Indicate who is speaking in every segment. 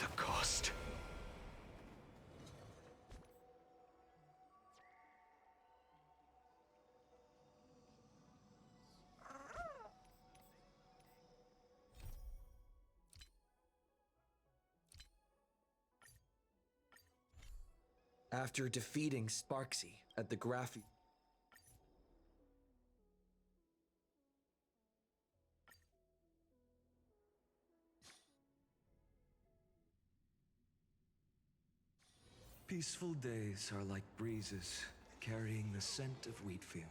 Speaker 1: the cost.
Speaker 2: After defeating Sparksy at the Graphy...
Speaker 1: Peaceful days are like breezes, carrying the scent of wheat fields.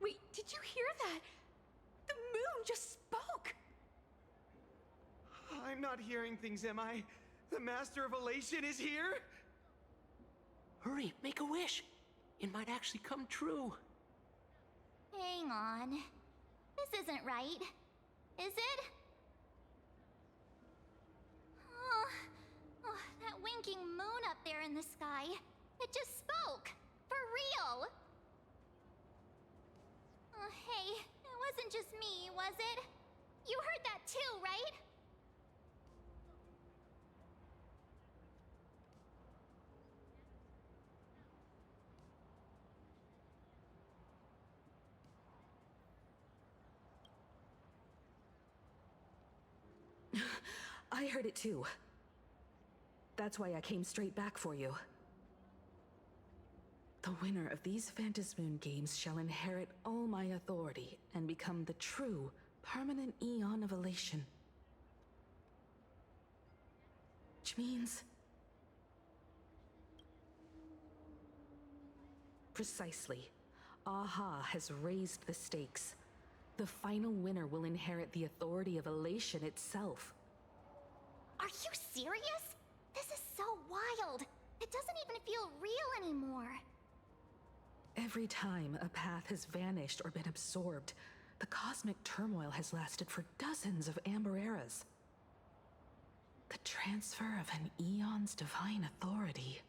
Speaker 3: Wait, did you hear that? The moon just spoke!
Speaker 4: I'm not hearing things, am I? The Master of Elation is here?
Speaker 5: Hurry, make a wish. It might actually come true.
Speaker 6: Hang on. This isn't right. Is it? Oh, that winking moon up there in the sky. It just spoke. For real. Oh, hey, it wasn't just me, was it? You heard that too, right?
Speaker 3: I heard it too. That's why I came straight back for you. The winner of these Phantasmoon games shall inherit all my authority and become the true, permanent Eon of Elation. Which means... Precisely. Aha has raised the stakes. The final winner will inherit the authority of Elation itself.
Speaker 6: Are you serious? This is so wild. It doesn't even feel real anymore.
Speaker 3: Every time a path has vanished or been absorbed, the cosmic turmoil has lasted for dozens of Amber Eras. The transfer of an Eon's divine authority.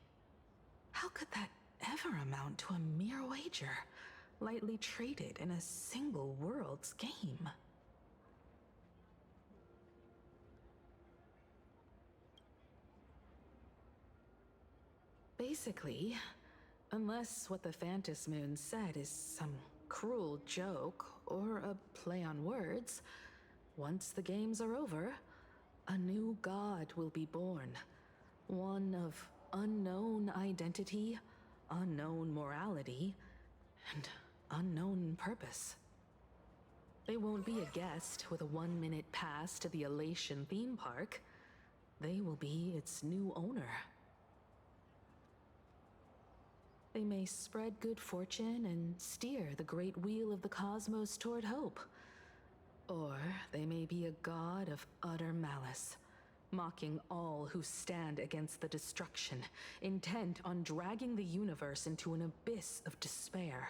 Speaker 3: How could that ever amount to a mere wager, lightly traded in a single world's game? Basically, unless what the Phantasmoon said is some cruel joke or a play on words, once the games are over, a new god will be born. One of unknown identity, unknown morality, and unknown purpose. They won't be a guest with a 1-minute pass to the Elation theme park. They will be its new owner. They may spread good fortune and steer the great wheel of the cosmos toward hope. Or they may be a god of utter malice, mocking all who stand against the destruction, intent on dragging the universe into an abyss of despair.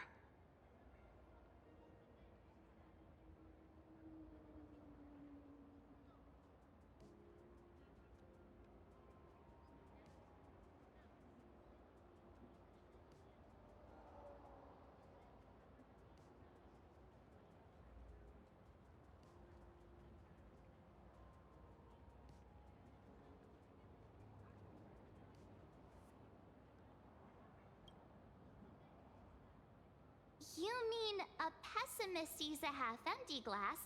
Speaker 6: You mean a pessimist sees a half-empty glass,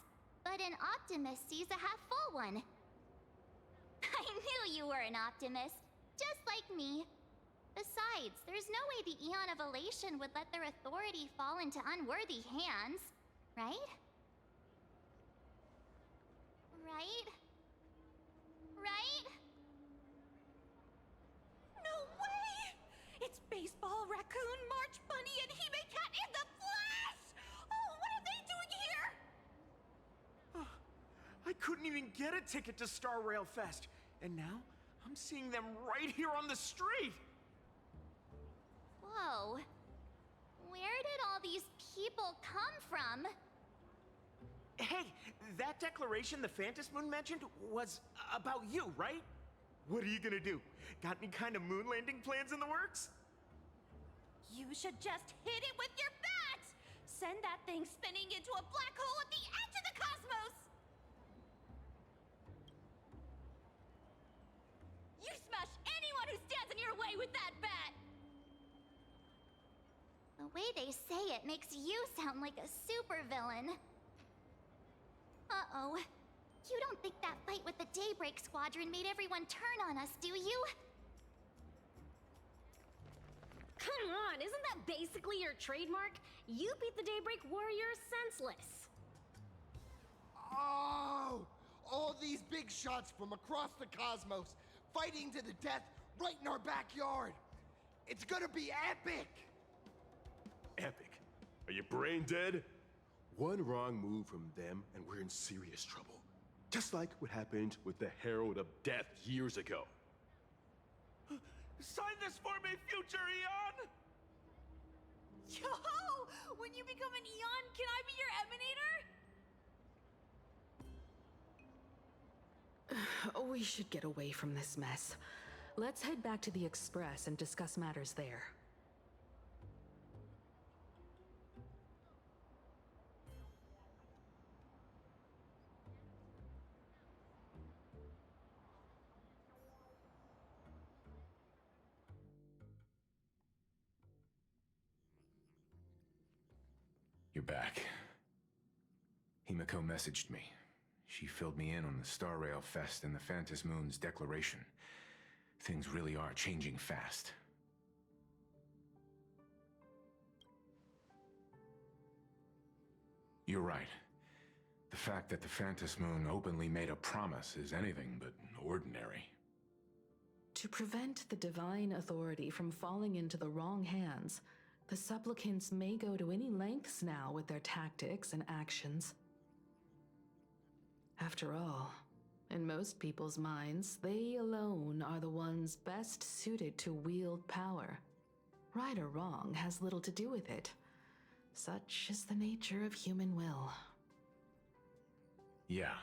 Speaker 6: but an optimist sees a half-full one. I knew you were an optimist, just like me. Besides, there's no way the Eon of Elation would let their authority fall into unworthy hands, right? Right? Right?
Speaker 7: No way! It's Baseball, Raccoon, March Bunny, and Hime Cat in the flesh! Oh, what are they doing here?
Speaker 4: I couldn't even get a ticket to Star Rail Fest, and now I'm seeing them right here on the street!
Speaker 6: Whoa. Where did all these people come from?
Speaker 4: Hey, that declaration the Phantasmoon mentioned was about you, right? What are you gonna do? Got any kind of moon landing plans in the works?
Speaker 7: You should just hit it with your bat! Send that thing spinning into a black hole at the edge of the cosmos!
Speaker 6: makes you sound like a supervillain. Uh-oh. You don't think that fight with the Daybreak Squadron made everyone turn on us, do you?
Speaker 8: Come on, isn't that basically your trademark? You beat the Daybreak Warriors senseless.
Speaker 9: Oh! All these big shots from across the cosmos, fighting to the death right in our backyard. It's gonna be epic!
Speaker 10: Epic? Are you brain dead? One wrong move from them and we're in serious trouble. Just like what happened with the Herald of Death years ago.
Speaker 4: Sign this for me, future Eon!
Speaker 7: Yo! When you become an Eon, can I be your Emanator?
Speaker 3: We should get away from this mess. Let's head back to the Express and discuss matters there.
Speaker 11: You're back. Himiko messaged me. She filled me in on the Star Rail Fest and the Phantom Moon's declaration. Things really are changing fast. You're right. The fact that the Phantom Moon openly made a promise is anything but ordinary.
Speaker 3: To prevent the divine authority from falling into the wrong hands, the supplicants may go to any lengths now with their tactics and actions. After all, in most people's minds, they alone are the ones best suited to wield power. Right or wrong has little to do with it. Such is the nature of human will.
Speaker 11: Yeah,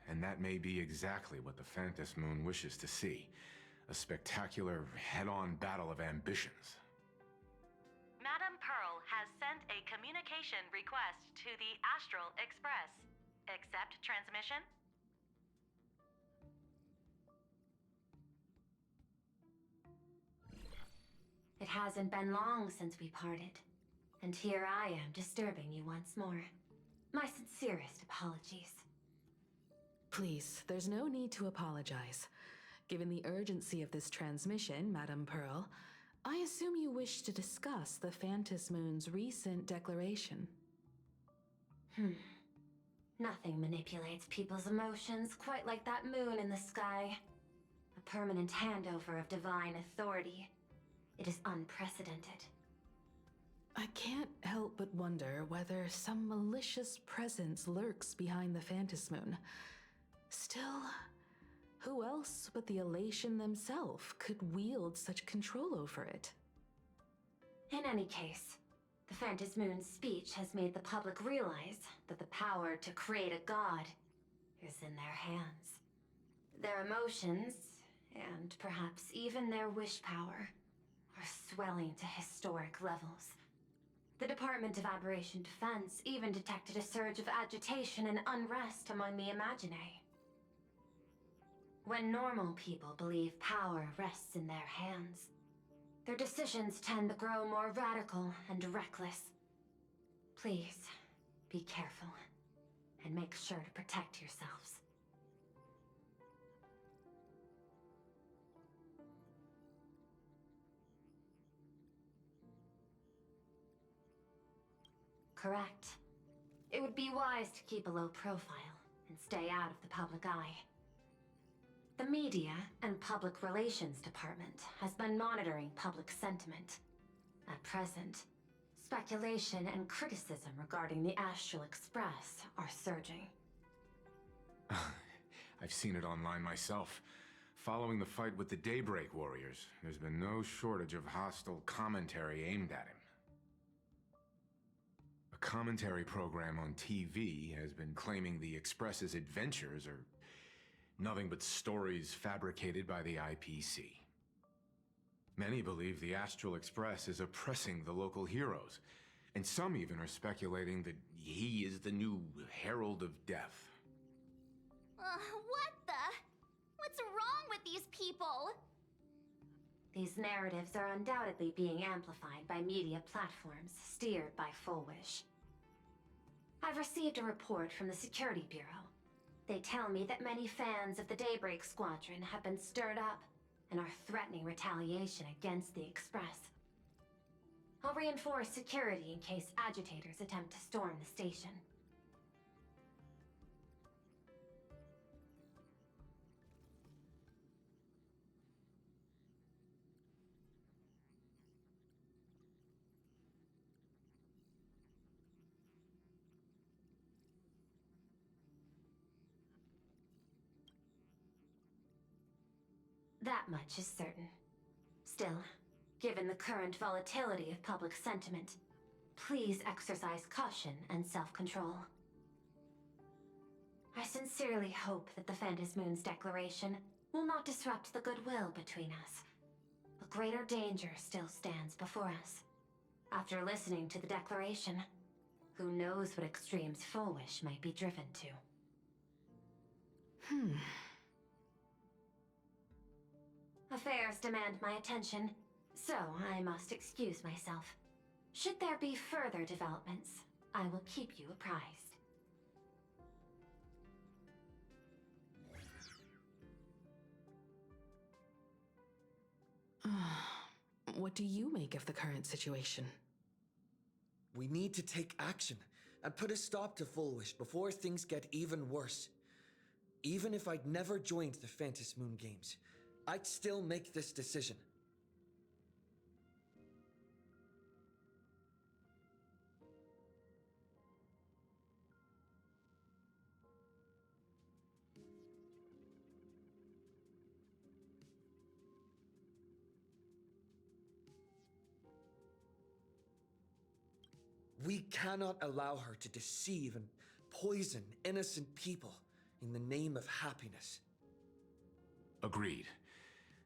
Speaker 11: and that may be exactly what the Phantom Moon wishes to see. A spectacular, head-on battle of ambitions.
Speaker 12: Madame Pearl has sent a communication request to the Astral Express. Accept transmission?
Speaker 13: It hasn't been long since we parted, and here I am disturbing you once more. My sincerest apologies.
Speaker 3: Please, there's no need to apologize. Given the urgency of this transmission, Madame Pearl, I assume you wish to discuss the Phantom Moon's recent declaration.
Speaker 13: Nothing manipulates people's emotions quite like that moon in the sky. A permanent handover of divine authority. It is unprecedented.
Speaker 3: I can't help but wonder whether some malicious presence lurks behind the Phantom Moon. Still, who else but the Elation themselves could wield such control over it?
Speaker 13: In any case, the Phantom Moon's speech has made the public realize that the power to create a god is in their hands. Their emotions, and perhaps even their wish power, are swelling to historic levels. The Department of Aberration Defense even detected a surge of agitation and unrest among the Imaginae. When normal people believe power rests in their hands, their decisions tend to grow more radical and reckless. Please, be careful, and make sure to protect yourselves. Correct. It would be wise to keep a low profile and stay out of the public eye. The Media and Public Relations Department has been monitoring public sentiment. At present, speculation and criticism regarding the Astral Express are surging.
Speaker 11: I've seen it online myself. Following the fight with the Daybreak Warriors, there's been no shortage of hostile commentary aimed at him. A commentary program on TV has been claiming the Express's adventures are nothing but stories fabricated by the IPC. Many believe the Astral Express is oppressing the local heroes, and some even are speculating that he is the new Herald of Death.
Speaker 6: What the? What's wrong with these people?
Speaker 13: these narratives are undoubtedly being amplified by media platforms steered by Full Wish. I've received a report from the Security Bureau. They tell me that many fans of the Daybreak Squadron have been stirred up and are threatening retaliation against the Express. I'll reinforce security in case agitators attempt to storm the station. That much is certain. Still, given the current volatility of public sentiment, please exercise caution and self-control. I sincerely hope that the Phantom Moon's declaration will not disrupt the goodwill between us. But greater danger still stands before us. After listening to the declaration, who knows what extremes Full Wish might be driven to. Affairs demand my attention, so I must excuse myself. Should there be further developments, I will keep you apprised.
Speaker 3: What do you make of the current situation?
Speaker 2: We need to take action and put a stop to Full Wish before things get even worse. Even if I'd never joined the Phantom Moon Games, I'd still make this decision. We cannot allow her to deceive and poison innocent people in the name of happiness.
Speaker 11: Agreed.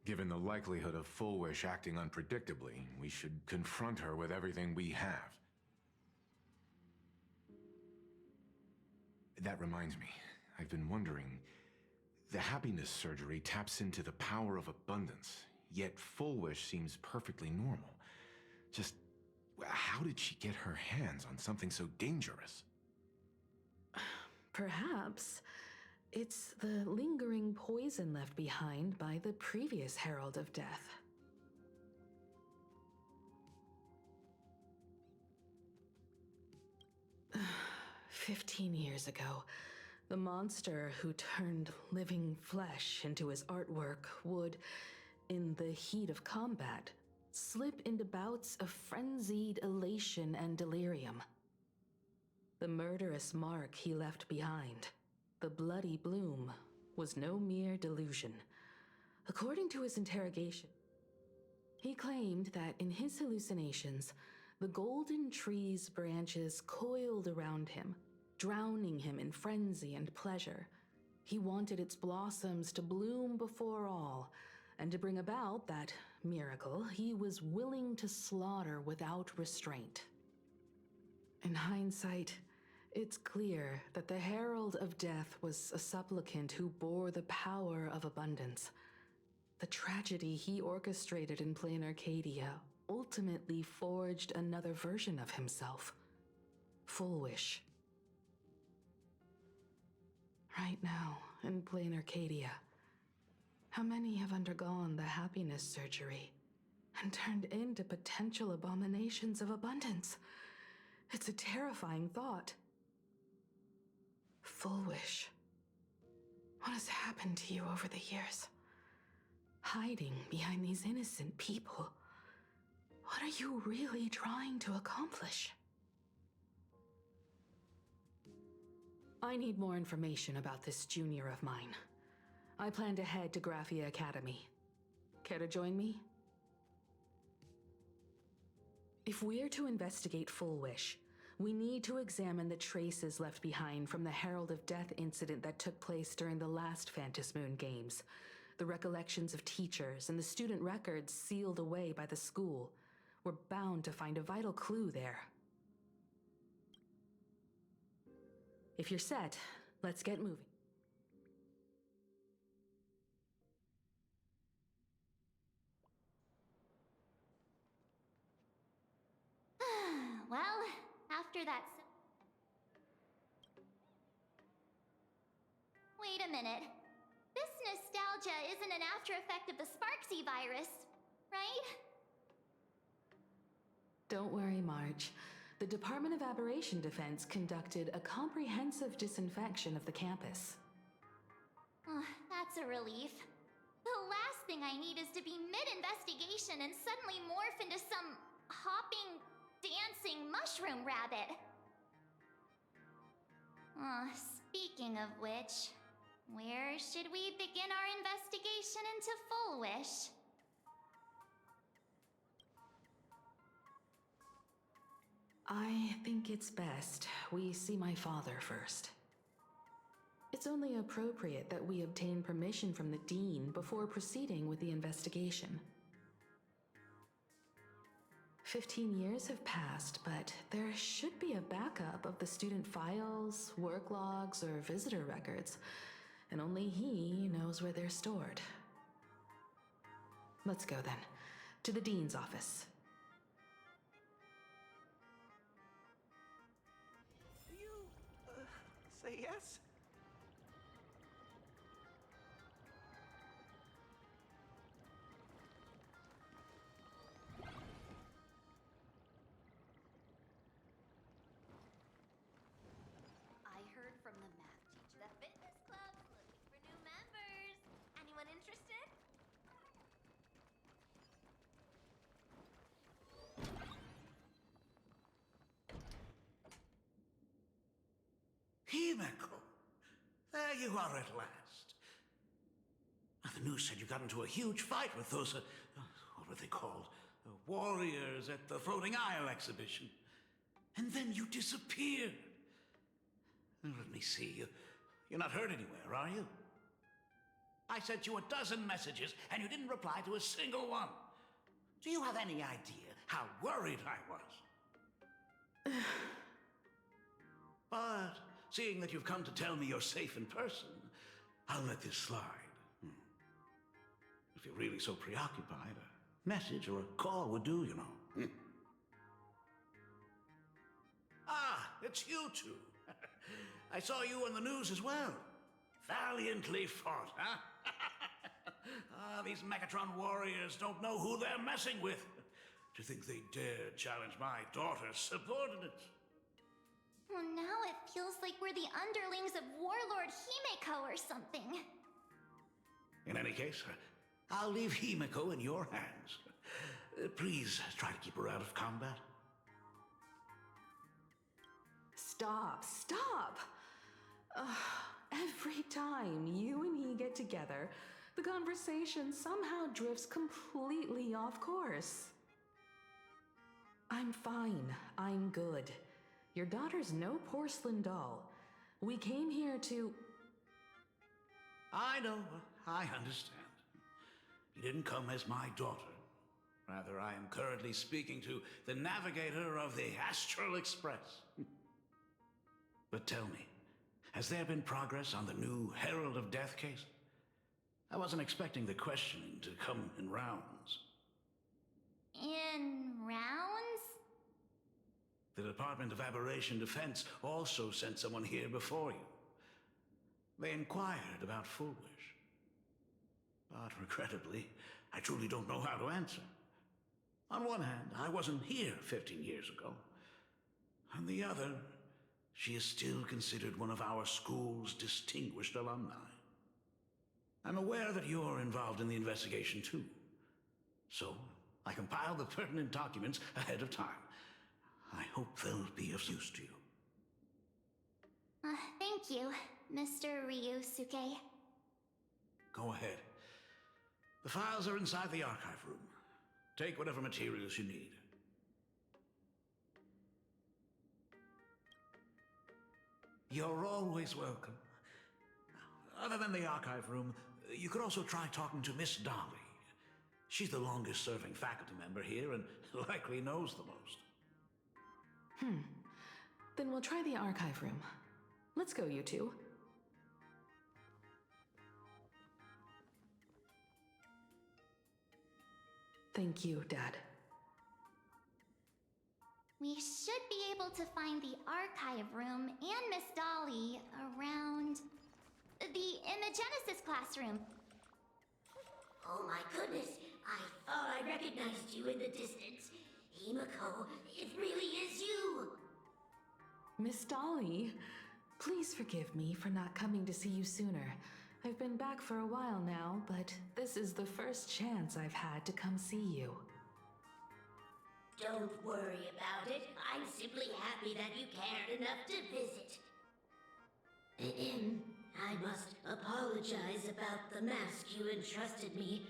Speaker 11: Given the likelihood of Full Wish acting unpredictably, we should confront her with everything we have. That reminds me, I've been wondering, the happiness surgery taps into the power of abundance, yet Full Wish seems perfectly normal. Just, how did she get her hands on something so dangerous?
Speaker 3: Perhaps it's the lingering poison left behind by the previous Herald of Death. "15 years ago, the monster who turned living flesh into his artwork would, in the heat of combat, slip into bouts of frenzied elation and delirium. The murderous mark he left behind, the bloody bloom, was no mere delusion. According to his interrogation, he claimed that in his hallucinations, the golden tree's branches coiled around him, drowning him in frenzy and pleasure. He wanted its blossoms to bloom before all, and to bring about that miracle, he was willing to slaughter without restraint. In hindsight, it's clear that the Herald of Death was a supplicant who bore the power of abundance. The tragedy he orchestrated in plain Arcadia ultimately forged another version of himself, Full Wish. Right now, in plain Arcadia, how many have undergone the happiness surgery and turned into potential abominations of abundance? It's a terrifying thought. Full Wish, what has happened to you over the years? Hiding behind these innocent people, what are you really trying to accomplish? I need more information about this junior of mine. I plan to head to Graphia Academy. Care to join me? If we're to investigate Full Wish, we need to examine the traces left behind from the Herald of Death incident that took place during the last Phantom Moon Games. The recollections of teachers and the student records sealed away by the school. We're bound to find a vital clue there. If you're set, let's get moving.
Speaker 6: a minute. This nostalgia isn't an after effect of the Sparksy virus, right?
Speaker 3: Don't worry, Marge. The Department of Aberration Defense conducted a comprehensive disinfection of the campus.
Speaker 6: That's a relief. The last thing I need is to be mid-investigation and suddenly morph into some hopping, dancing mushroom rabbit. Speaking of which, where should we begin our investigation into Full Wish?
Speaker 3: I think it's best we see my father first. It's only appropriate that we obtain permission from the Dean before proceeding with the investigation. 15 years have passed, but there should be a backup of the student files, work logs, or visitor records, and only he knows where they're stored. Let's go then, to the Dean's office.
Speaker 4: You, say yes?
Speaker 6: I heard from the math teacher that fitness club's looking for new members. Anyone interested?
Speaker 14: Himeko! There you are at last. The news said you got into a huge fight with those, what were they called? Warriors at the Floating Isle exhibition. And then you disappeared. Let me see. You're not hurt anywhere, are you? I sent you a dozen messages, and you didn't reply to a single one. Do you have any idea how worried I was? But seeing that you've come to tell me you're safe in person, I'll let this slide. If you're really so preoccupied, a message or a call would do, you know. Ah, it's you two. I saw you on the news as well. Valiantly fought, huh? These Megatron warriors don't know who they're messing with. To think they dare challenge my daughter's subordinates.
Speaker 6: Well, now it feels like we're the underlings of Warlord Himeko or something.
Speaker 14: In any case, I'll leave Himeko in your hands. Please try to keep her out of combat.
Speaker 3: Stop! Every time you and he get together, the conversation somehow drifts completely off course. I'm fine. I'm good. Your daughter's no porcelain doll. We came here to...
Speaker 14: I know. I understand. You didn't come as my daughter. Rather, I am currently speaking to the navigator of the Astral Express. But tell me, has there been progress on the new Herald of Death case? I wasn't expecting the questioning to come in rounds.
Speaker 6: In rounds?
Speaker 14: The Department of Aberration Defense also sent someone here before you. They inquired about Full Wish. But regrettably, I truly don't know how to answer. On one hand, I wasn't here 15 years ago. On the other, she is still considered one of our school's distinguished alumni. I'm aware that you're involved in the investigation too. So, I compiled the pertinent documents ahead of time. I hope they'll be of use to you.
Speaker 6: Thank you, Mr. Ryusuke.
Speaker 14: Go ahead. The files are inside the archive room. Take whatever materials you need. You're always welcome. Other than the archive room, you could also try talking to Miss Dolly. She's the longest-serving faculty member here and likely knows the most.
Speaker 3: Then we'll try the archive room. Let's go, you two. Thank you, Dad.
Speaker 6: We should be able to find the archive room and Miss Dolly around the classroom.
Speaker 15: Oh my goodness, I thought I recognized you in the distance. Himiko, it really is you!
Speaker 3: Miss Dolly, please forgive me for not coming to see you sooner. I've been back for a while now, but this is the first chance I've had to come see you.
Speaker 15: Don't worry about it. I'm simply happy that you cared enough to visit. I must apologize about the mask you entrusted me.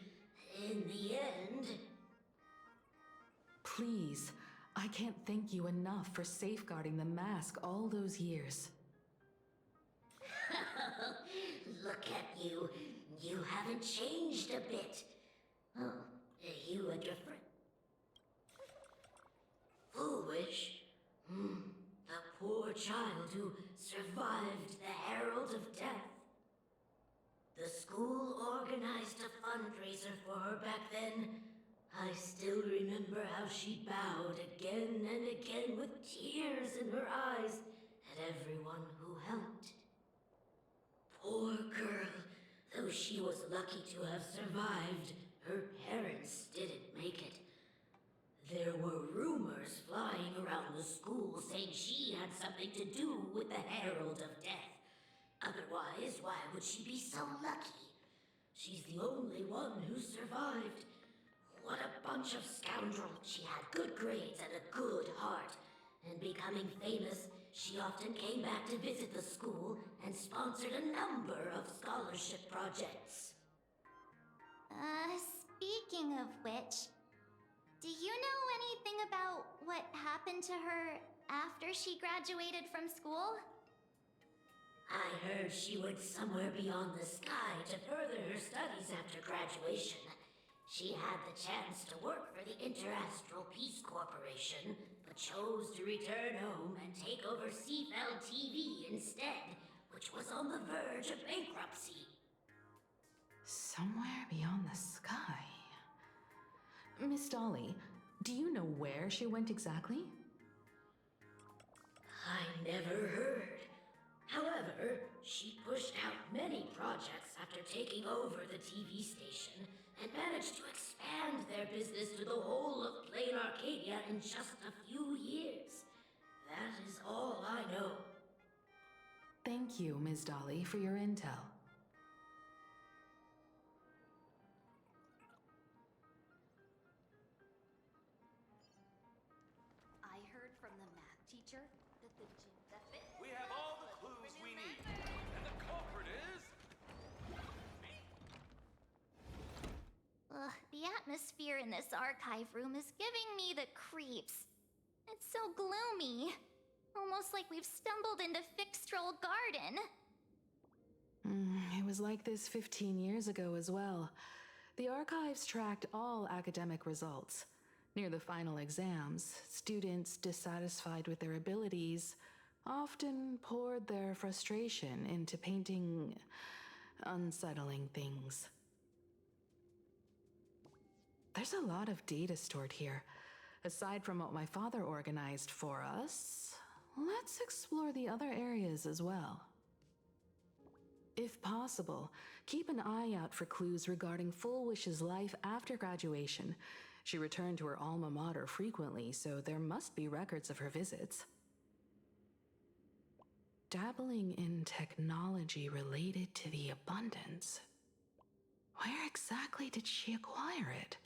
Speaker 15: In the end...
Speaker 3: Please, I can't thank you enough for safeguarding the mask all those years.
Speaker 15: Look at you. You haven't changed a bit. Oh, you a different... Foolish? The poor child who survived the Herald of Death. The school organized a fundraiser for her back then. I still remember how she bowed again and again with tears in her eyes at everyone who helped. Poor girl, though she was lucky to have survived, her parents didn't make it. There were rumors flying around the school saying she had something to do with the Herald of Death. Otherwise, why would she be so lucky? She's the only one who survived. What a bunch of scoundrels. She had good grades and a good heart. And becoming famous, she often came back to visit the school and sponsored a number of scholarship projects.
Speaker 6: Speaking of which, do you know anything about what happened to her after she graduated from school?
Speaker 15: I heard she went somewhere beyond the sky to further her studies after graduation. She had the chance to work for the Interastral Peace Corporation, but chose to return home and take over Seafell TV instead, which was on the verge of bankruptcy.
Speaker 3: Somewhere beyond the sky. Miss Dolly, do you know where she went exactly?
Speaker 15: I never heard. However, she pushed out many projects after taking over the TV station and managed to expand their business to the whole of Plain Arcadia in just a few years. That is all I know.
Speaker 3: Thank you, Ms. Dolly, for your intel.
Speaker 8: I heard from the math teacher that the gym that fit.
Speaker 16: We have all the clues we need. And the culprit is...
Speaker 6: Ugh, the atmosphere in this archive room is giving me the creeps. It's so gloomy. Almost like we've stumbled into Fixtroll Garden.
Speaker 3: It was like this 15 years ago as well. The archives tracked all academic results. Near the final exams, students dissatisfied with their abilities often poured their frustration into painting unsettling things. There's a lot of data stored here. Aside from what my father organized for us, let's explore the other areas as well. If possible, keep an eye out for clues regarding Full Wish's life after graduation. She returned to her alma mater frequently, so there must be records of her visits. Dabbling in technology related to the abundance. Where exactly did she acquire it?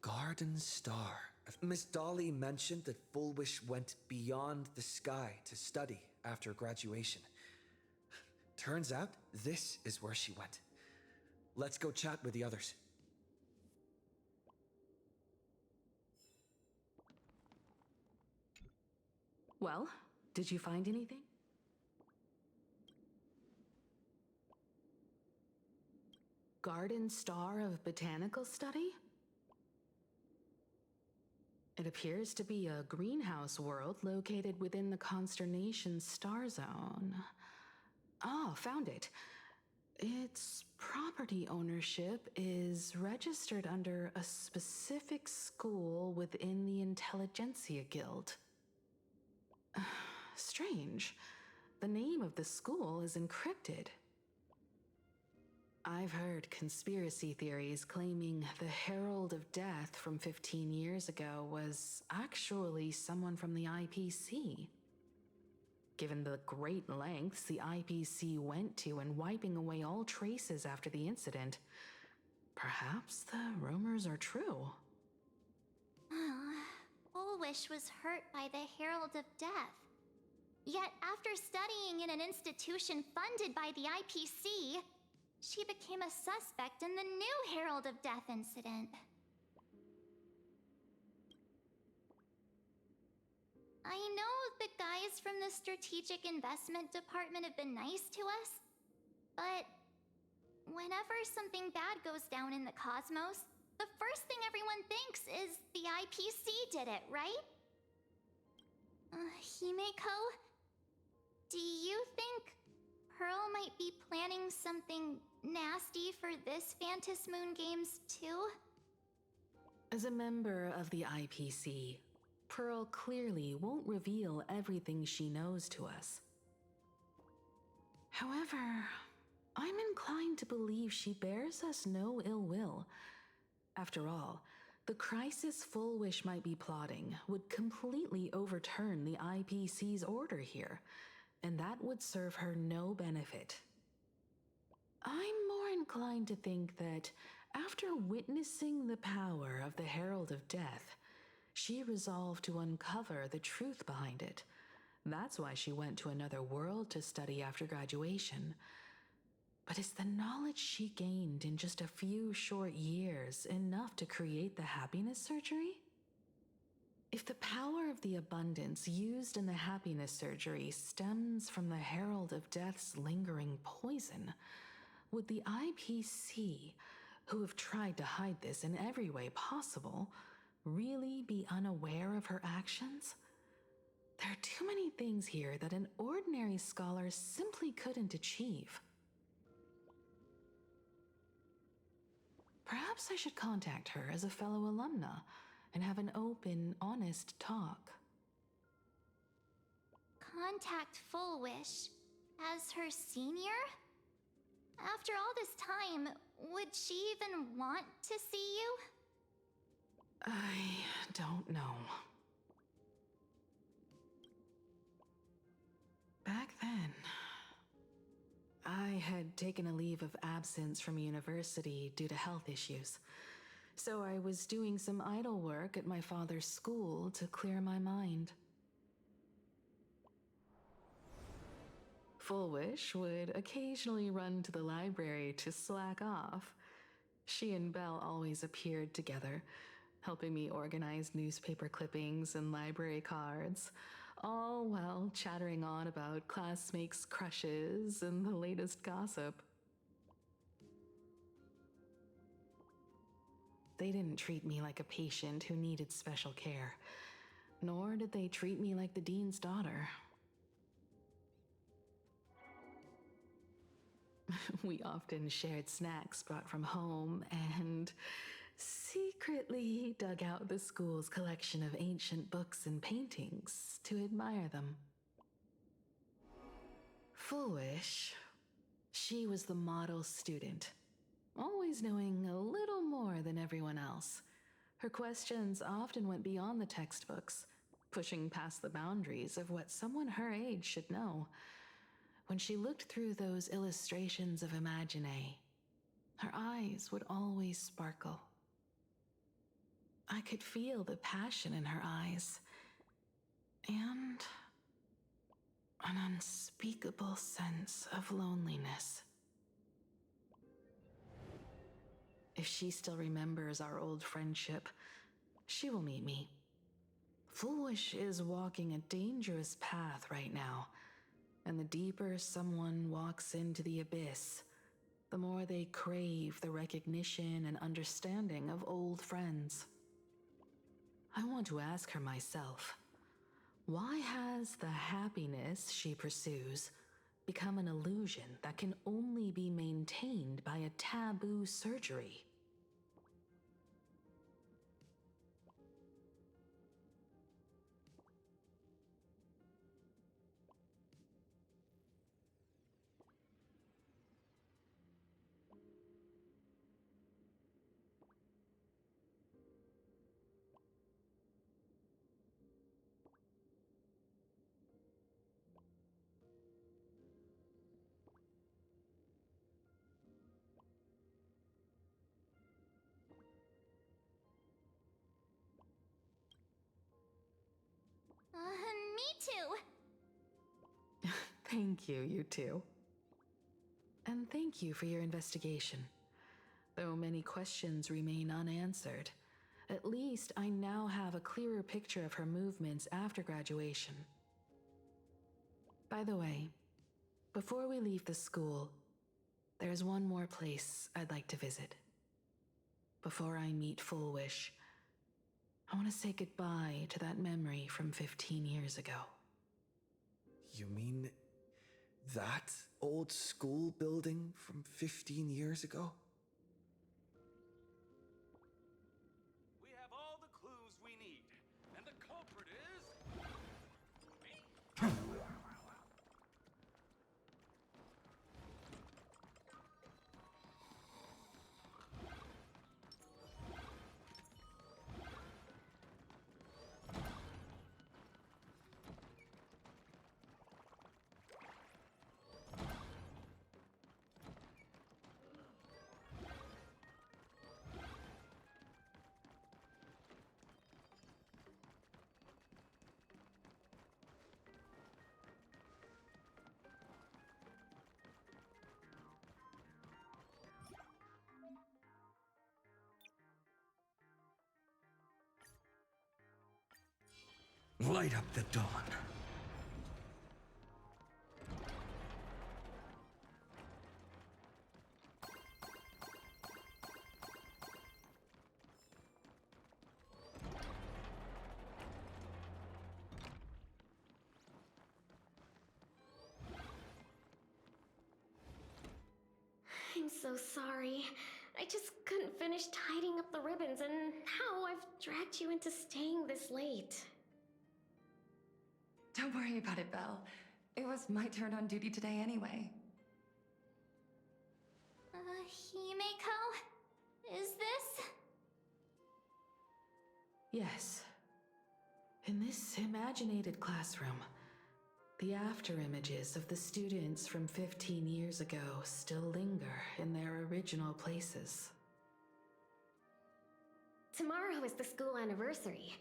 Speaker 2: Garden Star. Miss Dolly mentioned that Full Wish went beyond the sky to study after graduation. Turns out, this is where she went. Let's go chat with the others.
Speaker 3: Well, did you find anything? Garden Star of Botanical Study? It appears to be a greenhouse world located within the Consternation star zone. Ah, found it. Its property ownership is registered under a specific school within the Intelligentsia Guild. Strange. The name of the school is encrypted. I've heard conspiracy theories claiming the Herald of Death from 15 years ago was actually someone from the IPC. Given the great lengths the IPC went to in wiping away all traces after the incident, perhaps the rumors are true.
Speaker 6: Fullwish was hurt by the Herald of Death. Yet after studying in an institution funded by the IPC, she became a suspect in the new Herald of Death incident. I know the guys from the Strategic Investment Department have been nice to us, but whenever something bad goes down in the cosmos, the first thing everyone thinks is the IPC did it, right? Himeko, do you think Pearl might be planning something nasty for this Phantom Moon Games too?
Speaker 3: As a member of the IPC, Pearl clearly won't reveal everything she knows to us. However, I'm inclined to believe she bears us no ill will. After all, the crisis Fullwish might be plotting would completely overturn the IPC's order here, and that would serve her no benefit. I'm more inclined to think that after witnessing the power of the Herald of Death, she resolved to uncover the truth behind it. That's why she went to another world to study after graduation. But is the knowledge she gained in just a few short years enough to create the happiness surgery? If the power of the abundance used in the happiness surgery stems from the Herald of Death's lingering poison, would the IPC, who have tried to hide this in every way possible, really be unaware of her actions? There are too many things here that an ordinary scholar simply couldn't achieve. Perhaps I should contact her as a fellow alumna and have an open, honest talk.
Speaker 6: Contact Fullwish as her senior? After all this time, would she even want to see you?
Speaker 3: I don't know. Back then, I had taken a leave of absence from university due to health issues, so I was doing some idle work at my father's school to clear my mind. Fullwish would occasionally run to the library to slack off. She and Belle always appeared together, helping me organize newspaper clippings and library cards, all while chattering on about classmates' crushes and the latest gossip. They didn't treat me like a patient who needed special care, nor did they treat me like the dean's daughter. We often shared snacks brought from home and secretly dug out the school's collection of ancient books and paintings to admire them. Fullwish, she was the model student, always knowing a little more than everyone else. Her questions often went beyond the textbooks, pushing past the boundaries of what someone her age should know. When she looked through those illustrations of Imagine, her eyes would always sparkle. I could feel the passion in her eyes, and an unspeakable sense of loneliness. If she still remembers our old friendship, she will meet me. Fullwish is walking a dangerous path right now, and the deeper someone walks into the abyss, the more they crave the recognition and understanding of old friends. I want to ask her myself, why has the happiness she pursues become an illusion that can only be maintained by a taboo surgery.
Speaker 6: Me too.
Speaker 3: Thank you, you two. And thank you for your investigation. Though many questions remain unanswered, at least I now have a clearer picture of her movements after graduation. By the way, before we leave the school, there's one more place I'd like to visit. Before I meet Full Wish, I want to say goodbye to that memory from 15 years ago.
Speaker 2: You mean that old school building from 15 years ago?
Speaker 16: We have all the clues we need, and the culprit is... me?
Speaker 1: Light up the dawn.
Speaker 8: I'm so sorry. I just couldn't finish tidying up the ribbons, and now I've dragged you into staying this late.
Speaker 17: Don't worry about it, Belle. It was my turn on duty today anyway.
Speaker 6: Himeko? Is this?
Speaker 3: Yes. In this imaginated classroom, the after images of the students from 15 years ago still linger in their original places.
Speaker 8: Tomorrow is the school anniversary.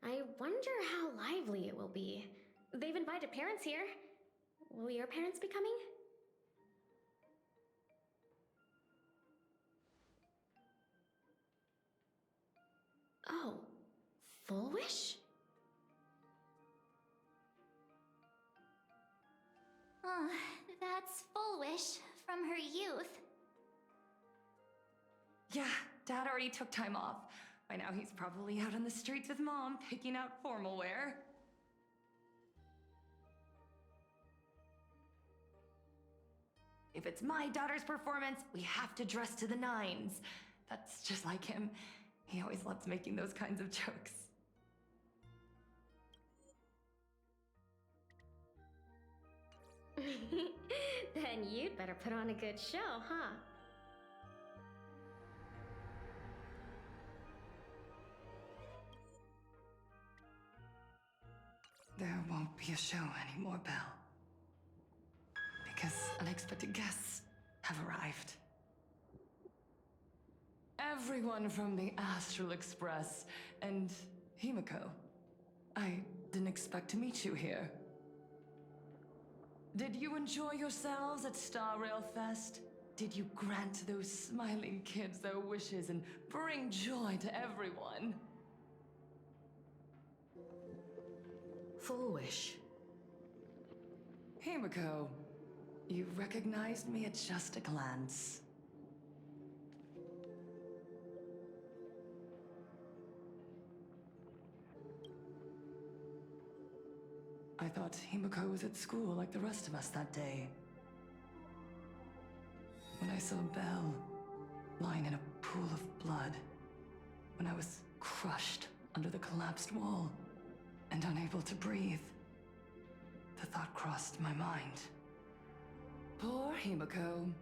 Speaker 8: I wonder how lively it will be. They've invited parents here. Will your parents be coming? Oh, Full Wish?
Speaker 6: That's Full Wish from her youth.
Speaker 17: Yeah, Dad already took time off. By now he's probably out on the streets with Mom, picking out formal wear. If it's my daughter's performance, we have to dress to the nines. That's just like him. He always loves making those kinds of jokes.
Speaker 8: Then you'd better put on a good show, huh?
Speaker 17: There won't be a show anymore, Belle. Because unexpected guests have arrived. Everyone from the Astral Express and Himeko. I didn't expect to meet you here. Did you enjoy yourselves at Star Rail Fest? Did you grant those smiling kids their wishes and bring joy to everyone?
Speaker 3: Full Wish.
Speaker 17: Himeko, you recognized me at just a glance. I thought Himeko was at school like the rest of us that day. When I saw Belle lying in a pool of blood, when I was crushed under the collapsed wall and unable to breathe, the thought crossed my mind. Poor Himiko.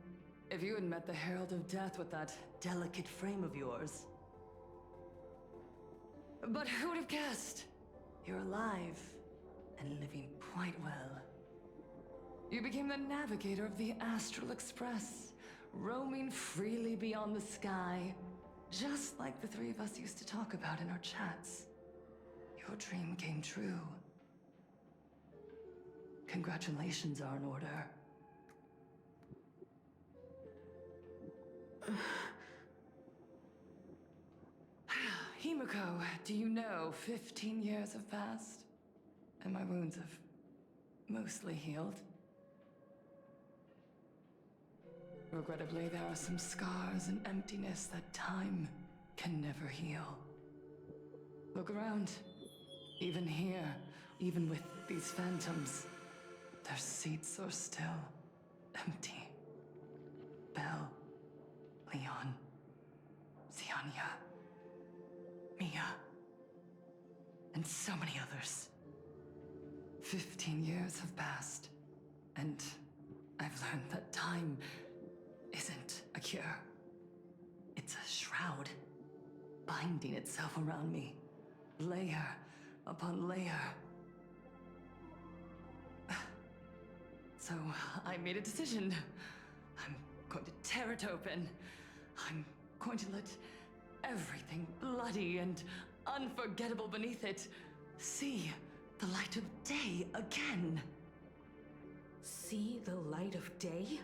Speaker 17: If you had met the Herald of Death with that delicate frame of yours. But who would have guessed? You're alive and living quite well. You became the navigator of the Astral Express, roaming freely beyond the sky, just like the three of us used to talk about in our chats. Your dream came true. Congratulations are in order. Himiko, do you know 15 years have passed? And my wounds have mostly healed. Regrettably, there are some scars and emptiness that time can never heal. Look around. Even here, even with these phantoms, their seats are still empty. Belle, Leon, Ziania, Mia, and so many others. 15 years have passed, and I've learned that time isn't a cure. It's a shroud, binding itself around me, layer upon layer. So I made a decision. I'm going to tear it open. I'm going to let everything bloody and unforgettable beneath it see the light of day again.
Speaker 3: See the light of day?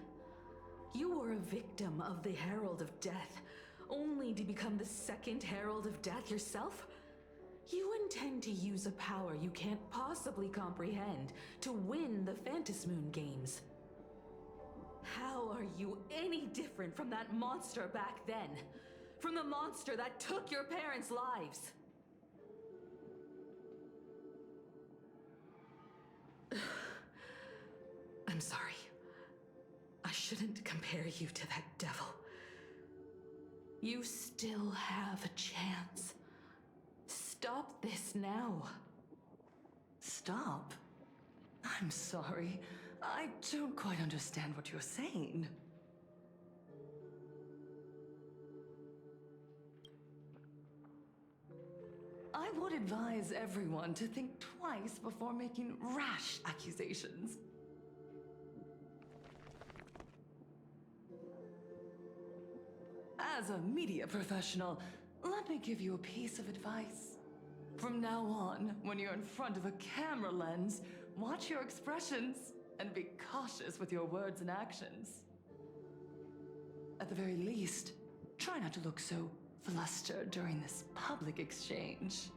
Speaker 3: You were a victim of the Herald of Death, only to become the second Herald of Death yourself? You intend to use a power you can't possibly comprehend to win the Phantom Moon games. How are you any different from that monster back then? From the monster that took your parents' lives? I'm sorry. I shouldn't compare you to that devil. You still have a chance. Stop this now.
Speaker 17: Stop? I'm sorry. I don't quite understand what you're saying. I would advise everyone to think twice before making rash accusations. As a media professional, let me give you a piece of advice. From now on, when you're in front of a camera lens, watch your expressions and be cautious with your words and actions. At the very least, try not to look so flustered during this public exchange.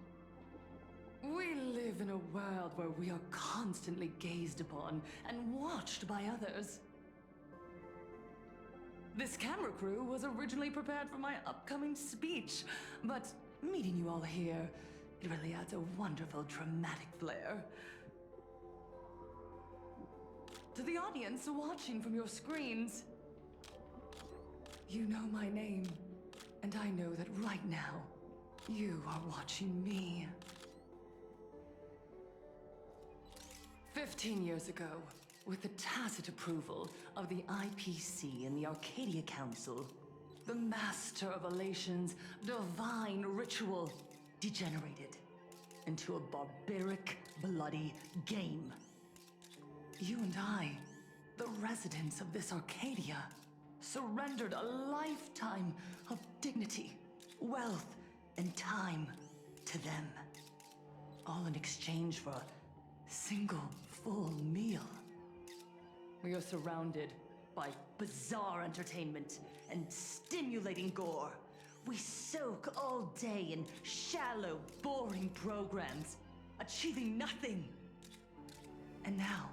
Speaker 17: We live in a world where we are constantly gazed upon and watched by others. This camera crew was originally prepared for my upcoming speech, but meeting you all here, it really adds a wonderful dramatic flair. To the audience watching from your screens, you know my name, and I know that right now, you are watching me. 15 years ago, with the tacit approval of the IPC and the Arcadia Council, the Master of Elation's divine ritual degenerated into a barbaric, bloody game. You and I, the residents of this Arcadia, surrendered a lifetime of dignity, wealth, and time to them, all in exchange for a single full meal. We are surrounded by bizarre entertainment and stimulating gore. We soak all day in shallow, boring programs, achieving nothing. And now,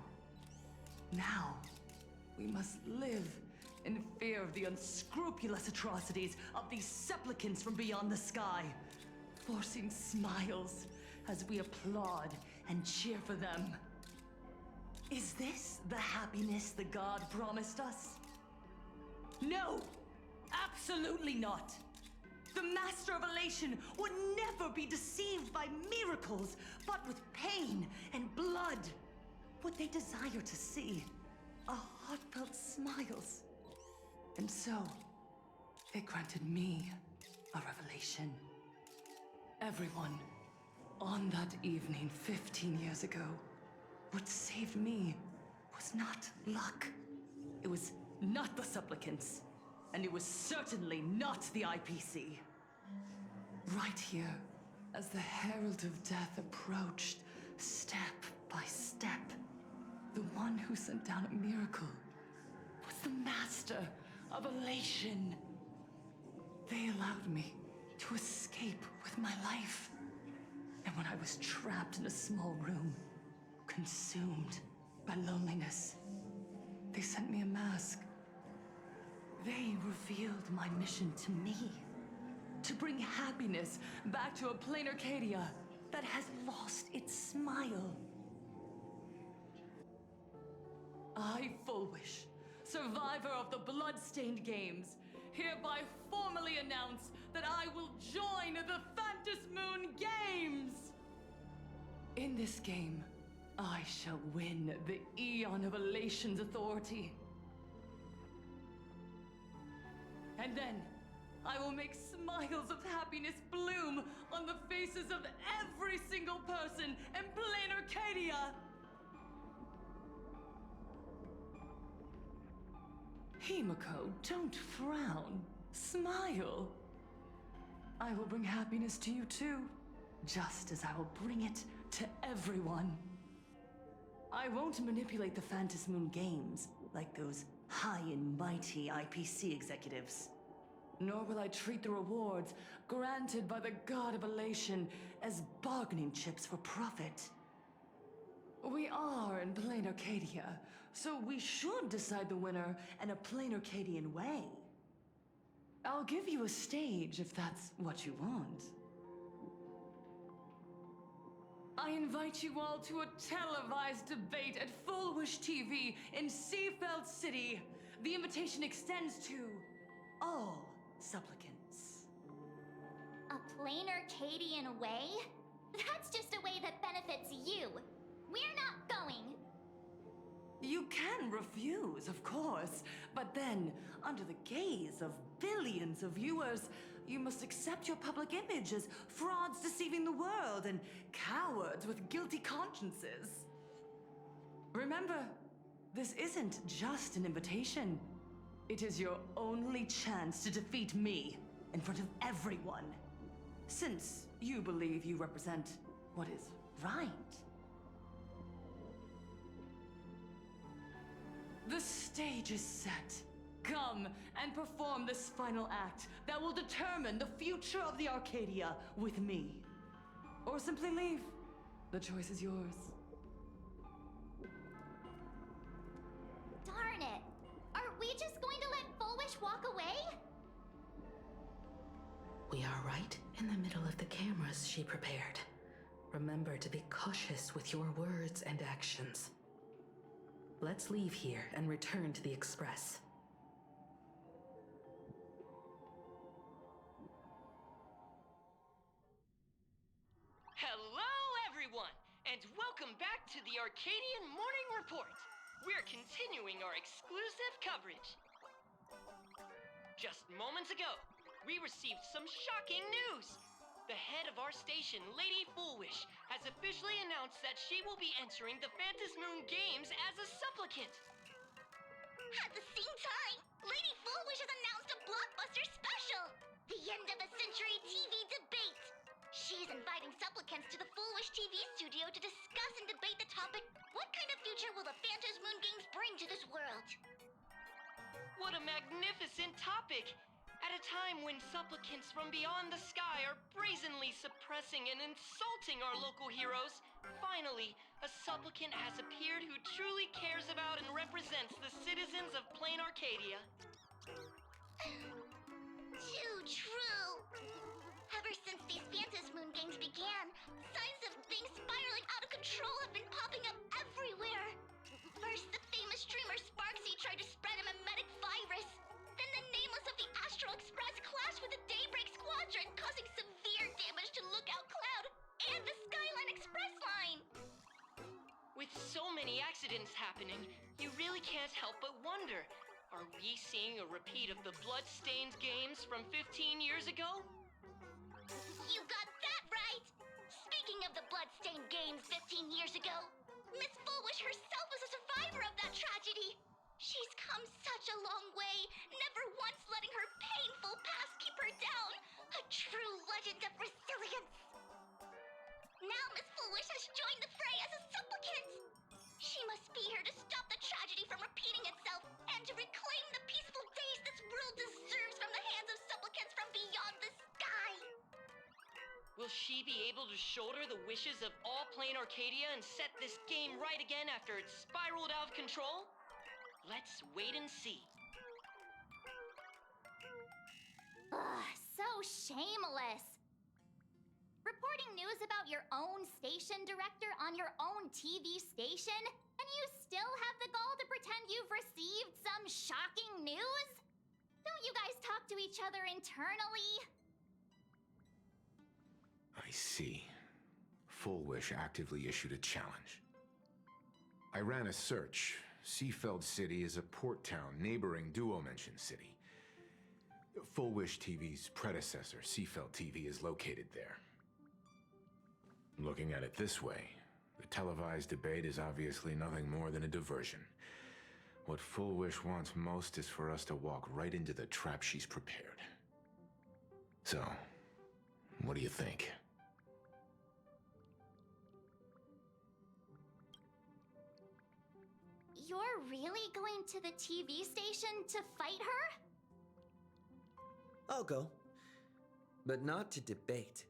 Speaker 17: we must live in fear of the unscrupulous atrocities of these supplicants from beyond the sky, forcing smiles as we applaud and cheer for them. Is this the happiness the god promised us? No! Absolutely not! The Master of Elation would never be deceived by miracles, but with pain and blood. What they desire to see are heartfelt smiles. And so, it granted me a revelation. Everyone, on that evening 15 years ago, what saved me was not luck. It was not the supplicants. And it was certainly not the IPC. Right here, as the Herald of Death approached, step by step, the one who sent down a miracle was the Master of Elation. They allowed me to escape with my life. And when I was trapped in a small room, consumed by loneliness, they sent me a mask. They revealed my mission to me. To bring happiness back to a plain Arcadia that has lost its smile. I, Fullwish, survivor of the Bloodstained Games, hereby formally announce that I will join the Phantom Moon Games! In this game, I shall win the Eon of Elation's authority. And then, I will make smiles of happiness bloom on the faces of every single person in plain Arcadia! Himiko, don't frown. Smile. I will bring happiness to you too, just as I will bring it to everyone. I won't manipulate the Phantom Moon Games like those high and mighty IPC executives. Nor will I treat the rewards granted by the God of Elation as bargaining chips for profit. We are in plain Arcadia, so we should decide the winner in a plain Arcadian way. I'll give you a stage if that's what you want. I invite you all to a televised debate at Fullwish TV in Seafeld City. The invitation extends to all supplicants.
Speaker 6: A plain Arcadian way? That's just a way that benefits you. We're not going.
Speaker 17: You can refuse, of course, but then, under the gaze of billions of viewers, you must accept your public image as frauds deceiving the world and cowards with guilty consciences. Remember, this isn't just an invitation. It is your only chance to defeat me in front of everyone. Since you believe you represent what is right. The stage is set. Come and perform this final act that will determine the future of the Arcadia with me. Or simply leave. The choice is yours.
Speaker 6: Darn it! Are we just going to let Fullwish walk away?
Speaker 3: We are right in the middle of the cameras she prepared. Remember to be cautious with your words and actions. Let's leave here and return to the Express.
Speaker 18: Hello, everyone, and welcome back to the Arcadian Morning Report. We're continuing our exclusive coverage. Just moments ago, we received some shocking news. The head of our station, Lady Fullwish, has officially announced that she will be entering the Phantom Moon Games as a supplicant.
Speaker 6: At the same time, Lady Fullwish has announced a blockbuster special! The End of a Century TV Debate! She's inviting supplicants to the Fullwish TV studio to discuss and debate the topic, what kind of future will the Phantom Moon Games bring to this world?
Speaker 18: What a magnificent topic! At a time when supplicants from beyond the sky are brazenly suppressing and insulting our local heroes, finally, a supplicant has appeared who truly cares about and represents the citizens of plain Arcadia.
Speaker 6: Too true! Ever since these Phantom Moon Games began, signs of things spiraling out of control have been popping up everywhere. First, the famous streamer Sparksy tried to spread a mimetic virus. Then the
Speaker 18: so many accidents happening, you really can't help but wonder, are we seeing a repeat of the blood-stained games from 15 years ago?
Speaker 6: You got that right! Speaking of the bloodstained games 15 years ago, Miss Fullwish herself was a survivor of that tragedy. She's come such a long way, never once letting her painful past keep her down. A true legend of resilience. Now Miss Fullwish has joined the fray as a supplicant. She must be here to stop the tragedy from repeating itself and to reclaim the peaceful days this world deserves from the hands of supplicants from beyond the sky.
Speaker 18: Will she be able to shoulder the wishes of all playing Arcadia and set this game right again after it's spiraled out of control? Let's wait and see.
Speaker 6: Ugh, so shameless. Reporting news about your own station director on your own TV station, and you still have the gall to pretend you've received some shocking news? Don't you guys talk to each other internally?
Speaker 11: I see. Fullwish actively issued a challenge. I ran a search. Seafeld City is a port town neighboring Duo-Mention City. Fullwish TV's predecessor, Seafeld TV, is located there. Looking at it this way, the televised debate is obviously nothing more than a diversion. What Fullwish wants most is for us to walk right into the trap she's prepared. So, what do you think?
Speaker 6: You're really going to the TV station to fight her?
Speaker 2: I'll go. But not to debate.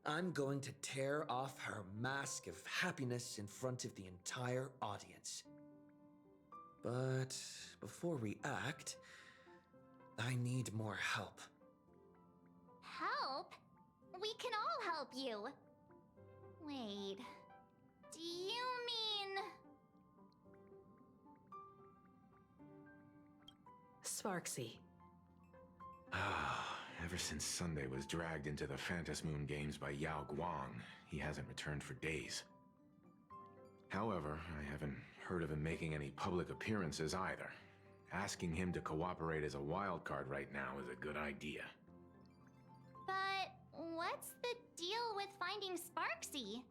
Speaker 2: I'm going to tear off her mask of happiness in front of the entire audience. But before we act, I need more help.
Speaker 6: Help? We can all help you. Wait, do you mean...
Speaker 3: Sparksy.
Speaker 11: Ever since Sunday was dragged into the Phantom Moon Games by Yao Guang, he hasn't returned for days. However, I haven't heard of him making any public appearances either. Asking him to cooperate as a wildcard right now is a good idea.
Speaker 6: But what's the deal with finding Sparksy?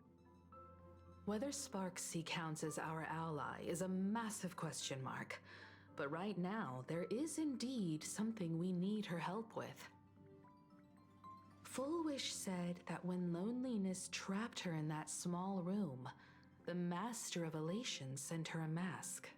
Speaker 3: Whether Sparksy counts as our ally is a massive question mark. But right now, there is indeed something we need her help with. Fullwish said that when loneliness trapped her in that small room, the Master of Elation sent her a mask.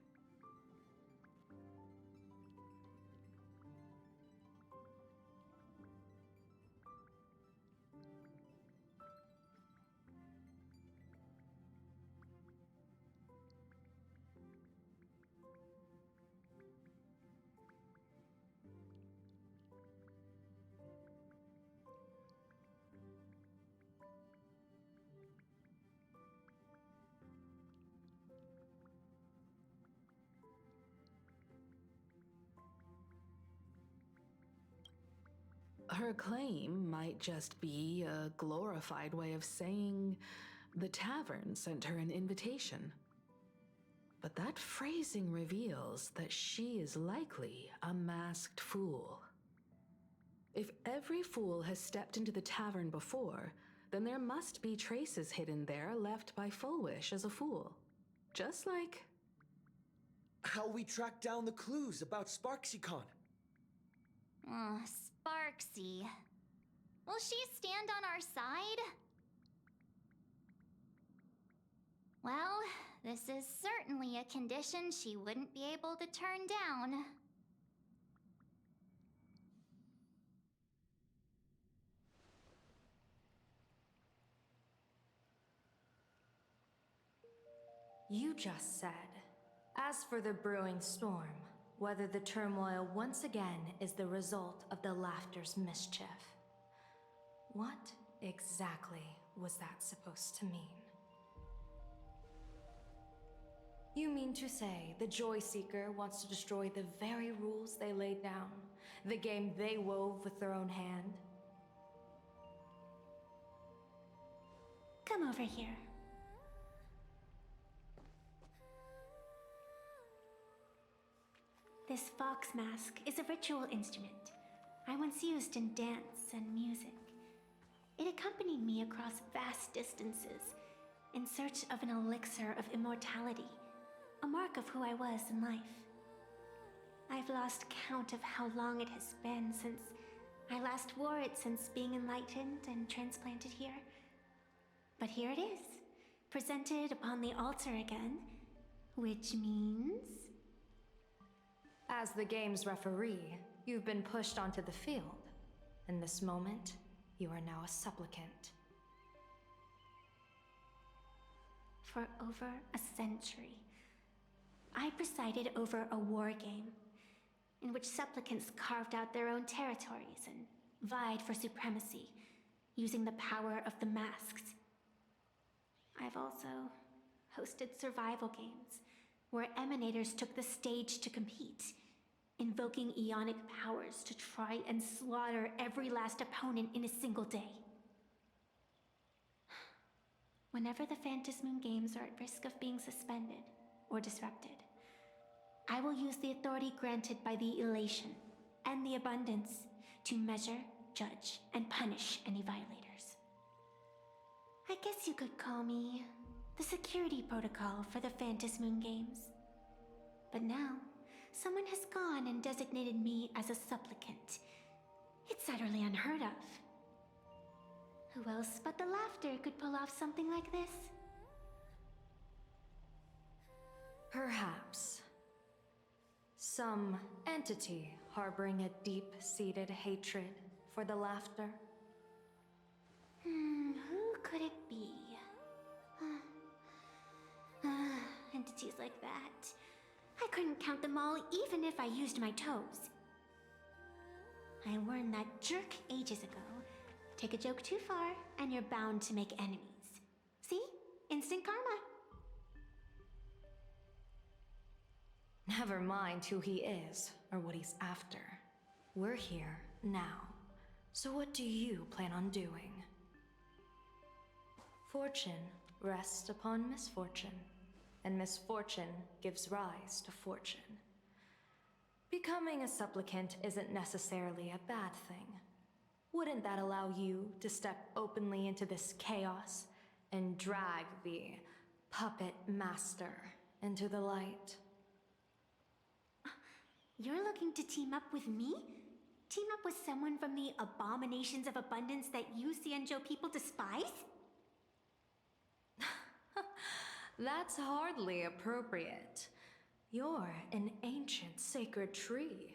Speaker 3: Her claim might just be a glorified way of saying the tavern sent her an invitation. But that phrasing reveals that she is likely a masked fool. If every fool has stepped into the tavern before, then there must be traces hidden there left by Fullwish as a fool. Just like...
Speaker 2: how we tracked down the clues about SparksyCon.
Speaker 6: Sparksy. Will she stand on our side? Well, this is certainly a condition she wouldn't be able to turn down.
Speaker 13: You just said, as for the brewing storm, whether the turmoil once again is the result of the Laughter's mischief. What exactly was that supposed to mean? You mean to say the Joy Seeker wants to destroy the very rules they laid down, the game they wove with their own hand?
Speaker 6: Come over here.
Speaker 19: This fox mask is a ritual instrument I once used in dance and music. It accompanied me across vast distances in search of an elixir of immortality, a mark of who I was in life. I've lost count of how long it has been since I last wore it since being enlightened and transplanted here. But here it is, presented upon the altar again, which means...
Speaker 3: As the game's referee, you've been pushed onto the field. In this moment, you are now a supplicant.
Speaker 19: For over a century, I presided over a war game in which supplicants carved out their own territories and vied for supremacy, using the power of the masks. I've also hosted survival games where emanators took the stage to compete, invoking eonic powers to try and slaughter every last opponent in a single day. Whenever the Phantom Moon Games are at risk of being suspended or disrupted, I will use the authority granted by the Elation and the Abundance to measure, judge, and punish any violators. I guess you could call me the security protocol for the Phantom Moon Games. But now, someone has gone and designated me as a supplicant. It's utterly unheard of. Who else but the Laughter could pull off something like this?
Speaker 3: Perhaps. Some entity harboring a deep-seated hatred for the Laughter.
Speaker 19: Who could it be? Entities like that. I couldn't count them all even if I used my toes. I warned that jerk ages ago. Take a joke too far, and you're bound to make enemies. See? Instant karma.
Speaker 3: Never mind who he is, or what he's after. We're here, now. So what do you plan on doing? Fortune rests upon misfortune, and misfortune gives rise to fortune. Becoming a supplicant isn't necessarily a bad thing. Wouldn't that allow you to step openly into this chaos and drag the puppet master into the light?
Speaker 19: You're looking to team up with me? Team up with someone from the abominations of abundance that you Xianzhou people despise?
Speaker 3: That's hardly appropriate. You're an ancient sacred tree.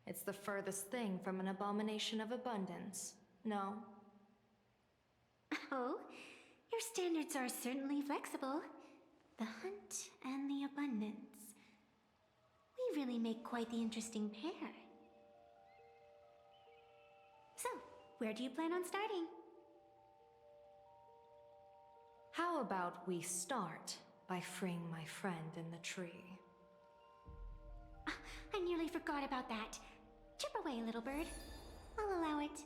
Speaker 3: It's the furthest thing from an abomination of abundance, no?
Speaker 19: Oh, your standards are certainly flexible. The hunt and the abundance. We really make quite the interesting pair. So, where do you plan on starting?
Speaker 3: How about we start by freeing my friend in the tree?
Speaker 19: I nearly forgot about that. Chip away, little bird. I'll allow it.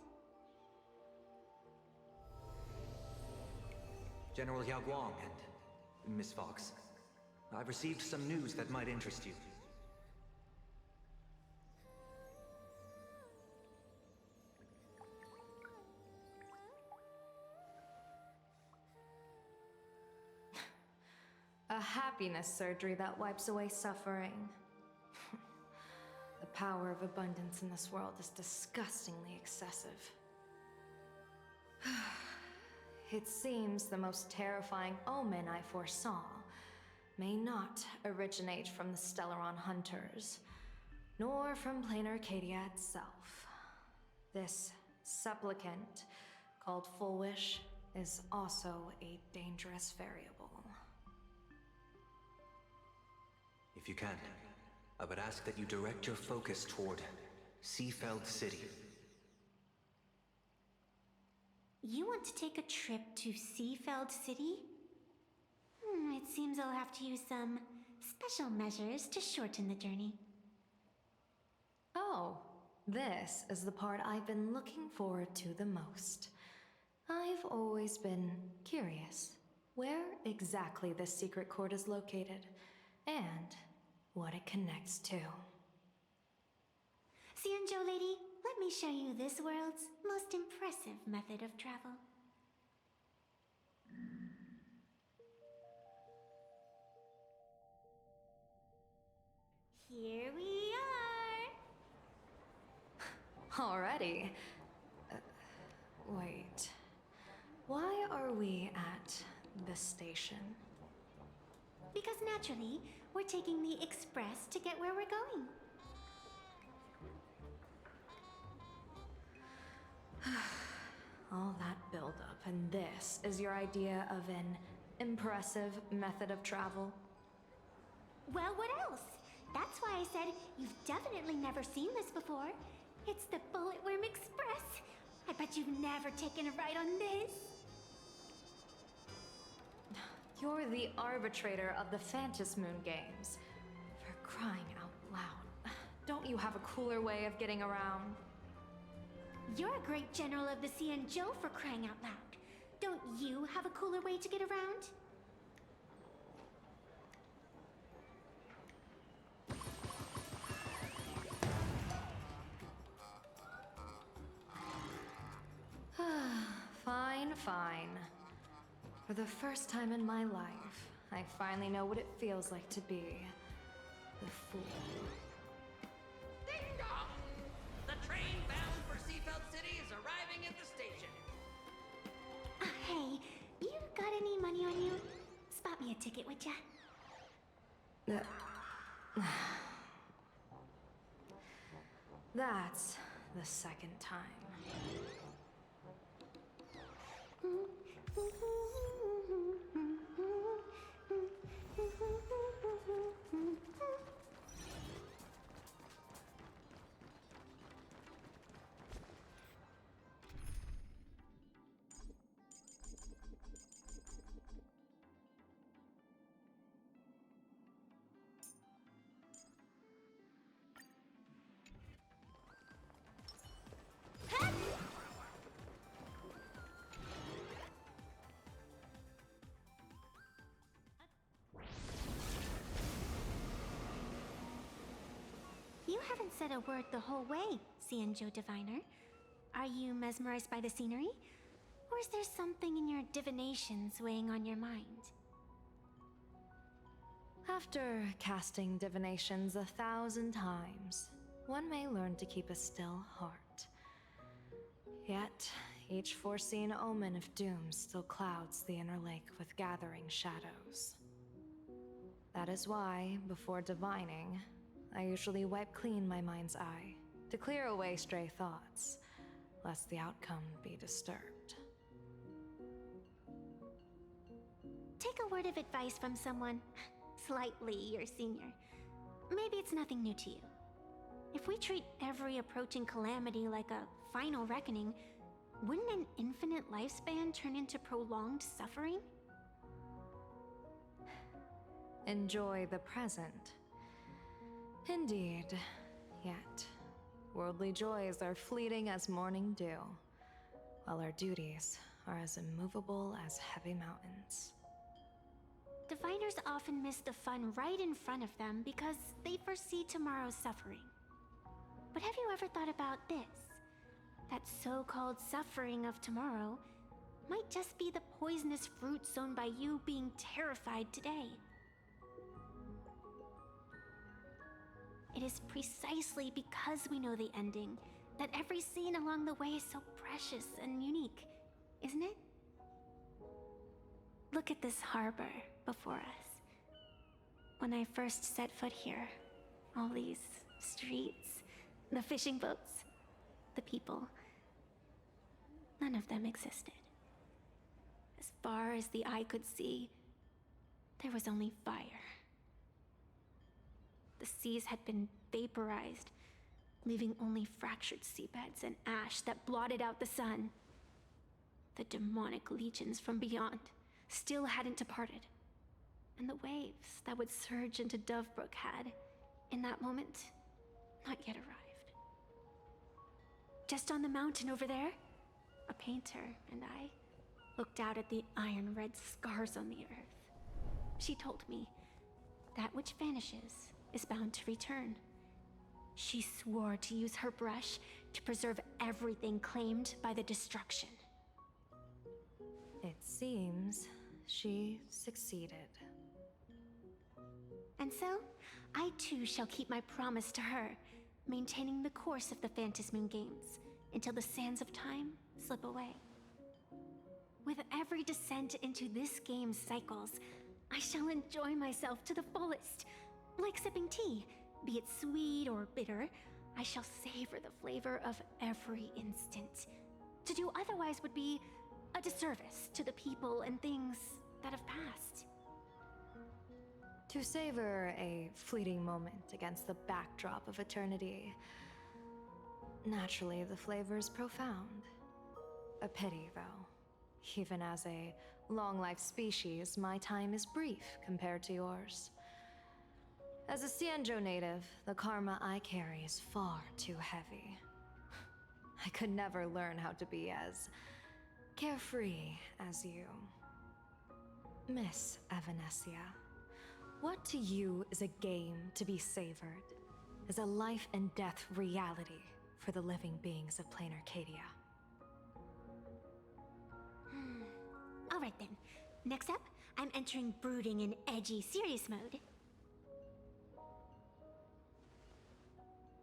Speaker 20: General Yao Guang and Miss Fox, I've received some news that might interest you.
Speaker 3: A happiness surgery that wipes away suffering. The power of abundance in this world is disgustingly excessive. It seems the most terrifying omen I foresaw may not originate from the Stellaron hunters, nor from plain Arcadia itself. This supplicant, called Full Wish, is also a dangerous variable.
Speaker 20: If you can, I would ask that you direct your focus toward Seafeld City.
Speaker 19: You want to take a trip to Seafeld City? It seems I'll have to use some special measures to shorten the journey.
Speaker 3: Oh, this is the part I've been looking forward to the most. I've always been curious where exactly this secret court is located, and
Speaker 19: what it connects to. Xianzhou lady, let me show you this world's most impressive method of travel. Here we are!
Speaker 3: Already? Wait. Why are we at this station?
Speaker 19: Because naturally, we're taking the express to get where we're going.
Speaker 3: All that buildup, and this is your idea of an impressive method of travel?
Speaker 19: Well, what else? That's why I said you've definitely never seen this before. It's the Bulletworm Express. I bet you've never taken a ride on this.
Speaker 3: You're the arbitrator of the Phantom Moon Games. For crying out loud. Don't you have a cooler way of getting around?
Speaker 19: You're a great general of the Xianzhou, for crying out loud. Don't you have a cooler way to get around?
Speaker 3: Fine. For the first time in my life, I finally know what it feels like to be the fool.
Speaker 15: Ding dong! The train bound for Seafeld City is arriving at the station.
Speaker 19: Hey, you got any money on you? Spot me a ticket, would ya?
Speaker 3: That's the second time.
Speaker 19: You haven't said a word the whole way, Xianzhou Diviner. Are you mesmerized by the scenery? Or is there something in your divinations weighing on your mind?
Speaker 3: After casting divinations 1,000 times, one may learn to keep a still heart. Yet, each foreseen omen of doom still clouds the inner lake with gathering shadows. That is why, before divining, I usually wipe clean my mind's eye to clear away stray thoughts, lest the outcome be disturbed.
Speaker 19: Take a word of advice from someone slightly your senior. Maybe it's nothing new to you. If we treat every approaching calamity like a final reckoning, wouldn't an infinite lifespan turn into prolonged suffering?
Speaker 3: Enjoy the present. Indeed. Yet, worldly joys are fleeting as morning dew, while our duties are as immovable as heavy mountains.
Speaker 19: Diviners often miss the fun right in front of them because they foresee tomorrow's suffering. But have you ever thought about this? That so-called suffering of tomorrow might just be the poisonous fruit sown by you being terrified today. It is precisely because we know the ending that every scene along the way is so precious and unique, isn't it? Look at this harbor before us. When I first set foot here, all these streets, the fishing boats, the people, none of them existed. As far as the eye could see, there was only fire. The seas had been vaporized, leaving only fractured seabeds and ash that blotted out the sun. The demonic legions from beyond still hadn't departed, and the waves that would surge into Dovebrook had, in that moment, not yet arrived. Just on the mountain over there, a painter and I looked out at the iron-red scars on the earth. She told me, that which vanishes is bound to return. She swore to use her brush to preserve everything claimed by the destruction.
Speaker 21: It seems she succeeded.
Speaker 19: And so, I too shall keep my promise to her, maintaining the course of the Phantasmoon Games until the sands of time slip away. With every descent into this game's cycles, I shall enjoy myself to the fullest. Like sipping tea, be it sweet or bitter, I shall savor the flavor of every instant. To do otherwise would be a disservice to the people and things that have passed.
Speaker 21: To savor a fleeting moment against the backdrop of eternity. Naturally, the flavor is profound. A pity, though. Even as a long-life species, my time is brief compared to yours. As a Cienjo native, the karma I carry is far too heavy. I could never learn how to be as carefree as you. Miss Evanescia, what to you is a game to be savored, is a life and death reality for the living beings of plain Arcadia?
Speaker 19: Alright then. Next up, I'm entering brooding and edgy serious mode.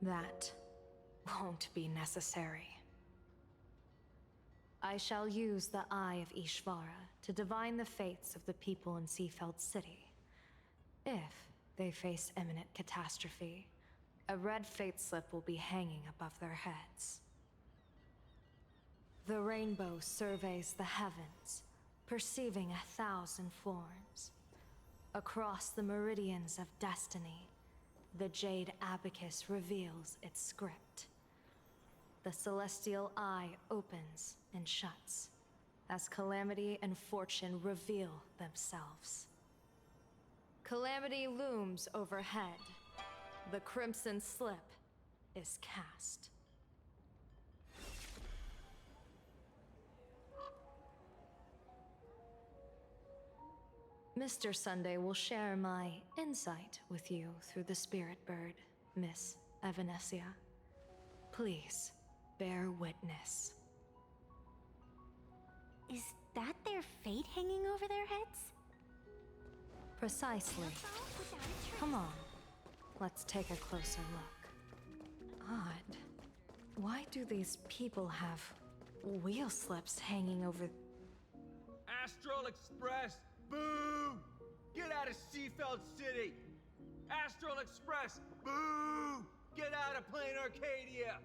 Speaker 21: That won't be necessary. I shall use the Eye of Ishvara to divine the fates of the people in Seafeld City. If they face imminent catastrophe, a red fate slip will be hanging above their heads. The rainbow surveys the heavens, perceiving 1,000 forms. Across the meridians of destiny, the Jade Abacus reveals its script. The celestial eye opens and shuts as calamity and fortune reveal themselves. Calamity looms overhead. The crimson slip is cast. Mr. Sunday will share my insight with you through the spirit bird, Miss Evanescia. Please, bear witness.
Speaker 19: Is that their fate hanging over their heads?
Speaker 21: Precisely. Come on, let's take a closer look. Odd. Why do these people have wheel slips hanging over?
Speaker 16: Astral Express, boo! Get out of Seafeld City! Astral Express, boo! Get out of plain Arcadia!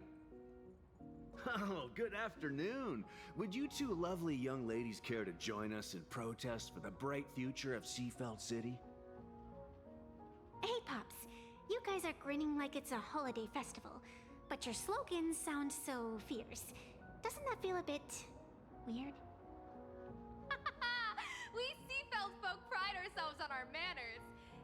Speaker 4: Oh, good afternoon. Would you two lovely young ladies care to join us in protest for the bright future of Seafeld City?
Speaker 19: Hey, Pops. You guys are grinning like it's a holiday festival, but your slogans sound so fierce. Doesn't that feel a bit weird?
Speaker 22: We Seafeld folk pride ourselves on our manners.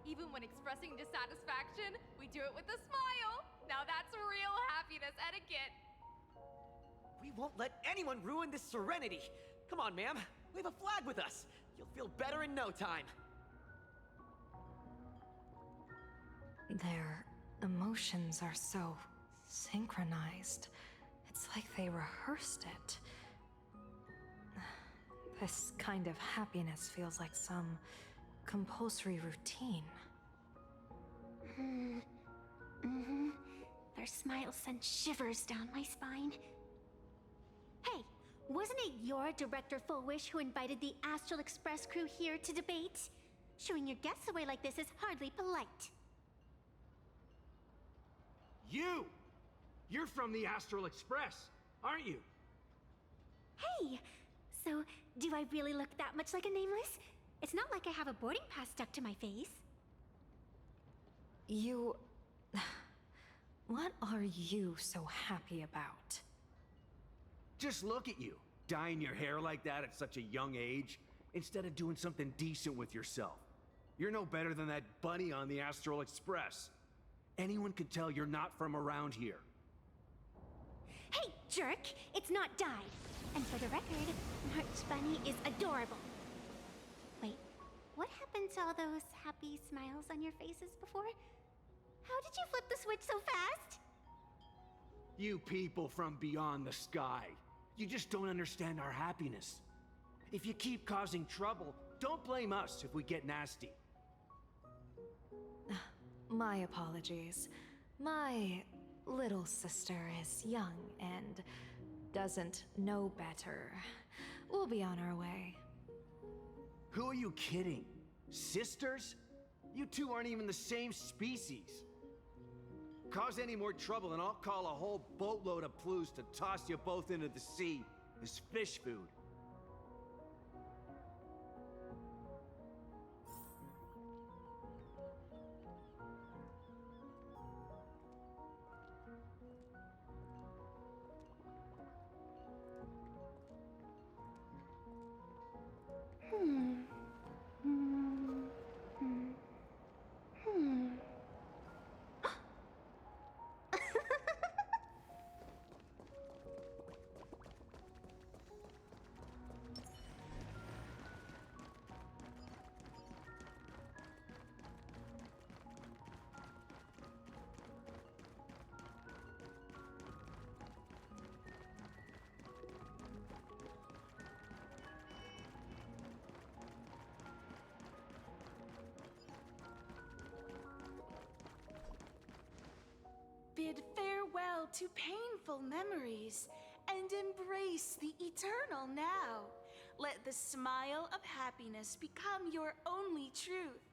Speaker 22: Even when expressing dissatisfaction, we do it with a smile. Now that's real happiness etiquette.
Speaker 2: We won't let anyone ruin this serenity. Come on, ma'am. Wave a flag with us. You'll feel better in no time.
Speaker 21: Their emotions are so synchronized. It's like they rehearsed it. This kind of happiness feels like some compulsory routine.
Speaker 19: Their smile sent shivers down my spine. Hey, wasn't it your Director Full Wish who invited the Astral Express crew here to debate? Shooing your guests away like this is hardly polite.
Speaker 16: You! You're from the Astral Express, aren't you?
Speaker 19: Hey! So, do I really look that much like a nameless? It's not like I have a boarding pass stuck to my face.
Speaker 21: You... What are you so happy about?
Speaker 4: Just look at you, dyeing your hair like that at such a young age, instead of doing something decent with yourself. You're no better than that bunny on the Astral Express. Anyone could tell you're not from around here.
Speaker 19: Hey, jerk! It's not dyed. And for the record, March Bunny is adorable. Wait, what happened to all those happy smiles on your faces before?
Speaker 7: How did you flip the switch so fast?
Speaker 4: You people from beyond the sky. You just don't understand our happiness. If you keep causing trouble, don't blame us if we get nasty.
Speaker 21: My apologies. My little sister is young and doesn't know better. We'll be on our way.
Speaker 4: Who are you kidding? Sisters? You two aren't even the same species. Cause any more trouble and I'll call a whole boatload of Ploos to toss you both into the sea as fish food.
Speaker 5: Bid farewell to painful memories and embrace the eternal now. Let the smile of happiness become your only truth.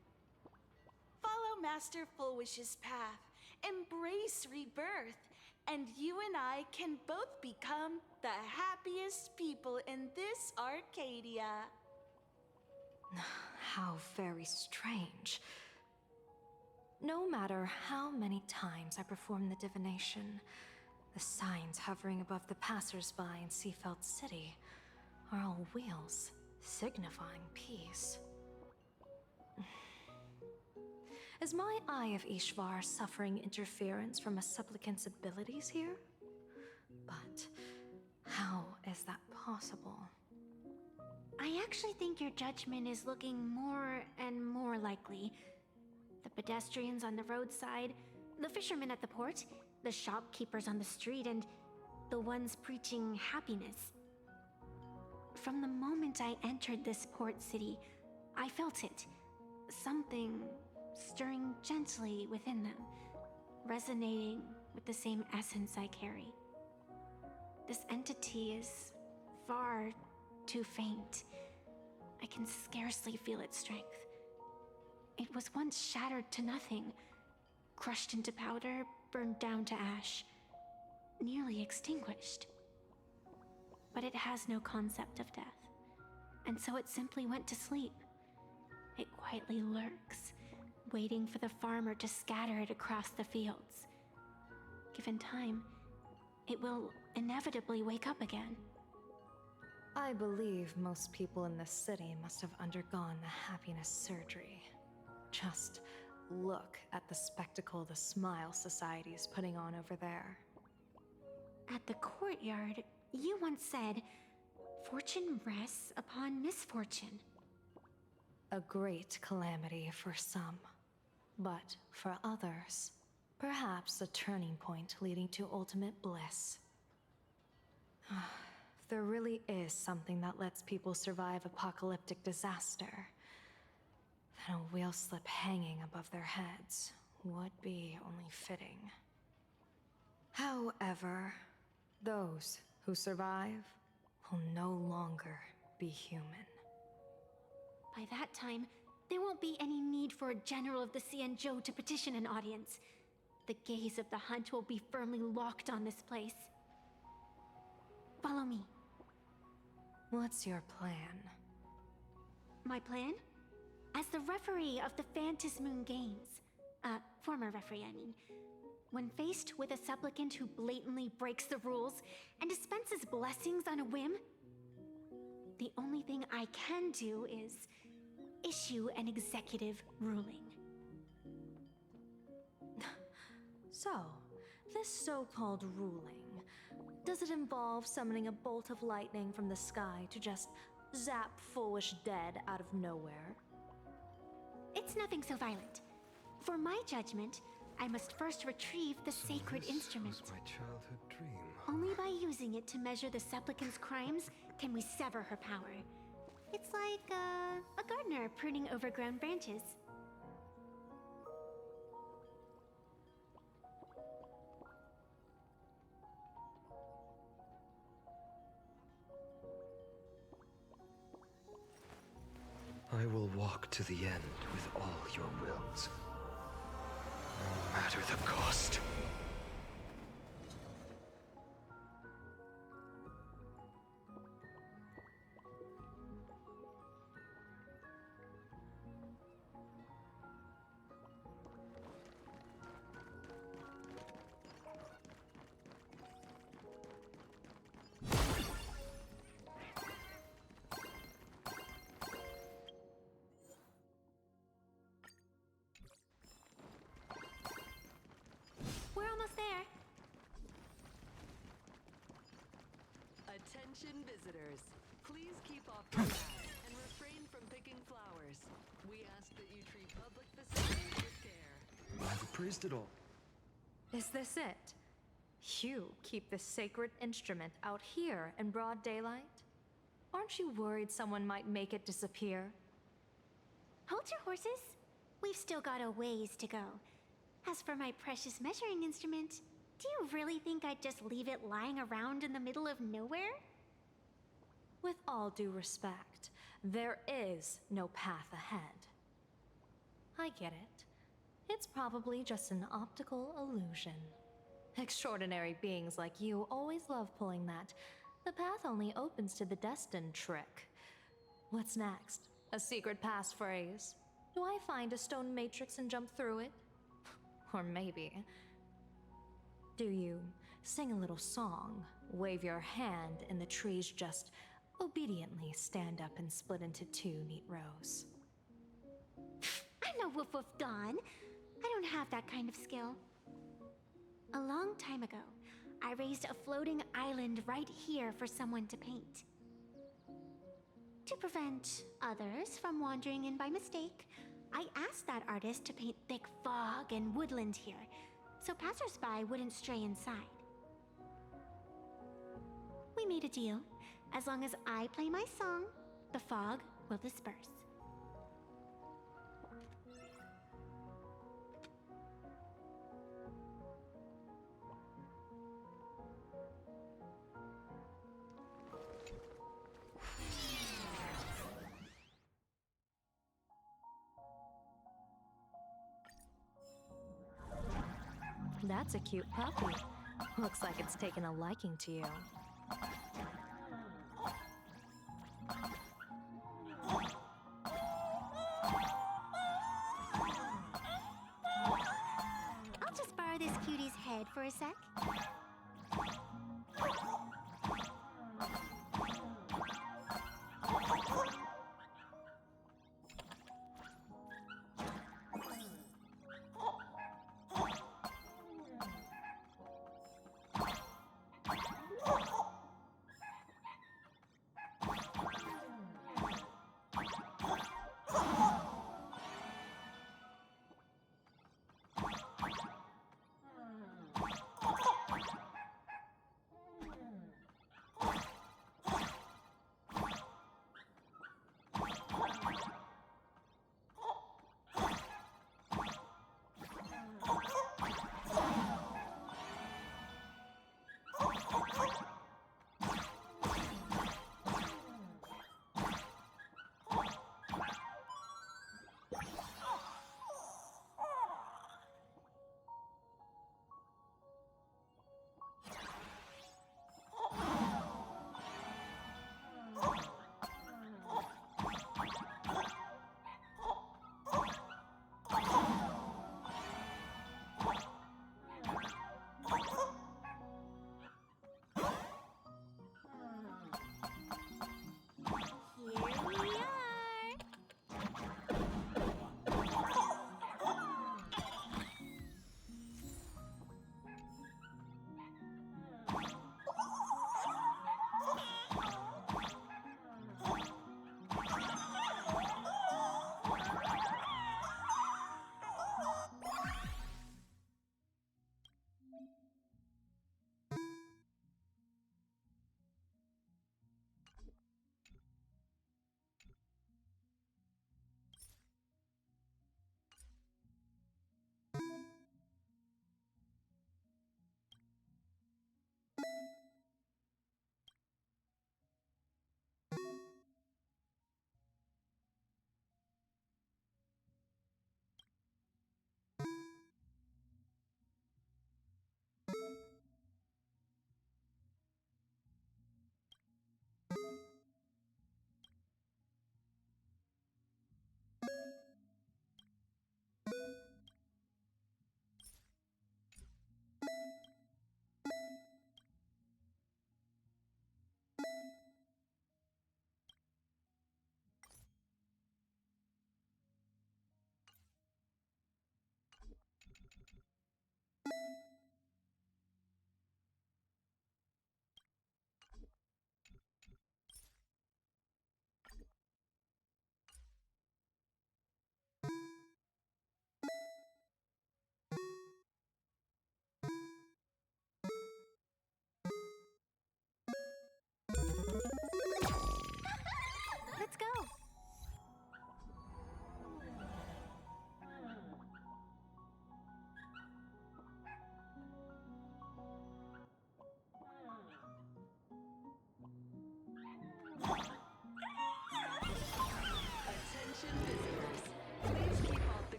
Speaker 5: Follow Master Fulwish's path, embrace rebirth, and you and I can both become the happiest people in this Arcadia.
Speaker 21: How very strange. No matter how many times I perform the divination, the signs hovering above the passersby in Seafeld City are all wheels, signifying peace. Is my Eye of Ishvar suffering interference from a supplicant's abilities here? But how is that possible?
Speaker 19: I actually think your judgment is looking more and more likely. The pedestrians on the roadside, the fishermen at the port, the shopkeepers on the street, and the ones preaching happiness. From the moment I entered this port city, I felt it. Something stirring gently within them, resonating with the same essence I carry. This entity is far too faint. I can scarcely feel its strength. It was once shattered to nothing, crushed into powder, burned down to ash, nearly extinguished. But it has no concept of death, and so it simply went to sleep. It quietly lurks, waiting for the farmer to scatter it across the fields. Given time, it will inevitably wake up again.
Speaker 21: I believe most people in this city must have undergone the happiness surgery. Just look at the spectacle the Smile Society is putting on over there.
Speaker 19: At the courtyard, you once said, "Fortune rests upon misfortune."
Speaker 21: A great calamity for some, but for others, perhaps a turning point leading to ultimate bliss. If there really is something that lets people survive apocalyptic disaster, then a wheel slip hanging above their heads would be only fitting. However, those who survive will no longer be human.
Speaker 19: By that time, there won't be any need for a general of the Xianzhou to petition an audience. The gaze of the hunt will be firmly locked on this place. Follow me.
Speaker 21: What's your plan?
Speaker 19: My plan? As the referee of the Phantom Moon Games, former referee, I mean, when faced with a supplicant who blatantly breaks the rules and dispenses blessings on a whim, the only thing I can do is issue an executive ruling.
Speaker 21: So, this so-called ruling, does it involve summoning a bolt of lightning from the sky to just zap Fulwish dead out of nowhere?
Speaker 19: It's nothing so violent. For my judgment, I must first retrieve the sacred instrument.
Speaker 1: This was my childhood dream.
Speaker 19: Only by using it to measure the supplicant's crimes can we sever her power. It's like a gardener pruning overgrown branches.
Speaker 1: I will walk to the end with all your wills, no matter the cost.
Speaker 19: We're almost there.
Speaker 9: Attention visitors. Please keep off the path and refrain from picking flowers. We ask that you treat public facilities with care.
Speaker 1: I've appraised it all.
Speaker 21: Is this it? You keep this sacred instrument out here in broad daylight? Aren't you worried someone might make it disappear?
Speaker 19: Hold your horses. We've still got a ways to go. As for my precious measuring instrument, do you really think I'd just leave it lying around in the middle of nowhere?
Speaker 21: With all due respect, there is no path ahead. I get it. It's probably just an optical illusion. Extraordinary beings like you always love pulling that. The path only opens to the destined trick. What's next? A secret passphrase? Do I find a stone matrix and jump through it? Or maybe... do you sing a little song, wave your hand, and the trees just obediently stand up and split into two neat rows?
Speaker 19: I'm no Woof Woof Dawn. I don't have that kind of skill. A long time ago, I raised a floating island right here for someone to paint. To prevent others from wandering in by mistake, I asked that artist to paint thick fog and woodland here, so passersby wouldn't stray inside. We made a deal. As long as I play my song, the fog will disperse.
Speaker 21: That's a cute puppy. Looks like it's taken a liking to you.
Speaker 19: I'll just borrow this cutie's head for a sec.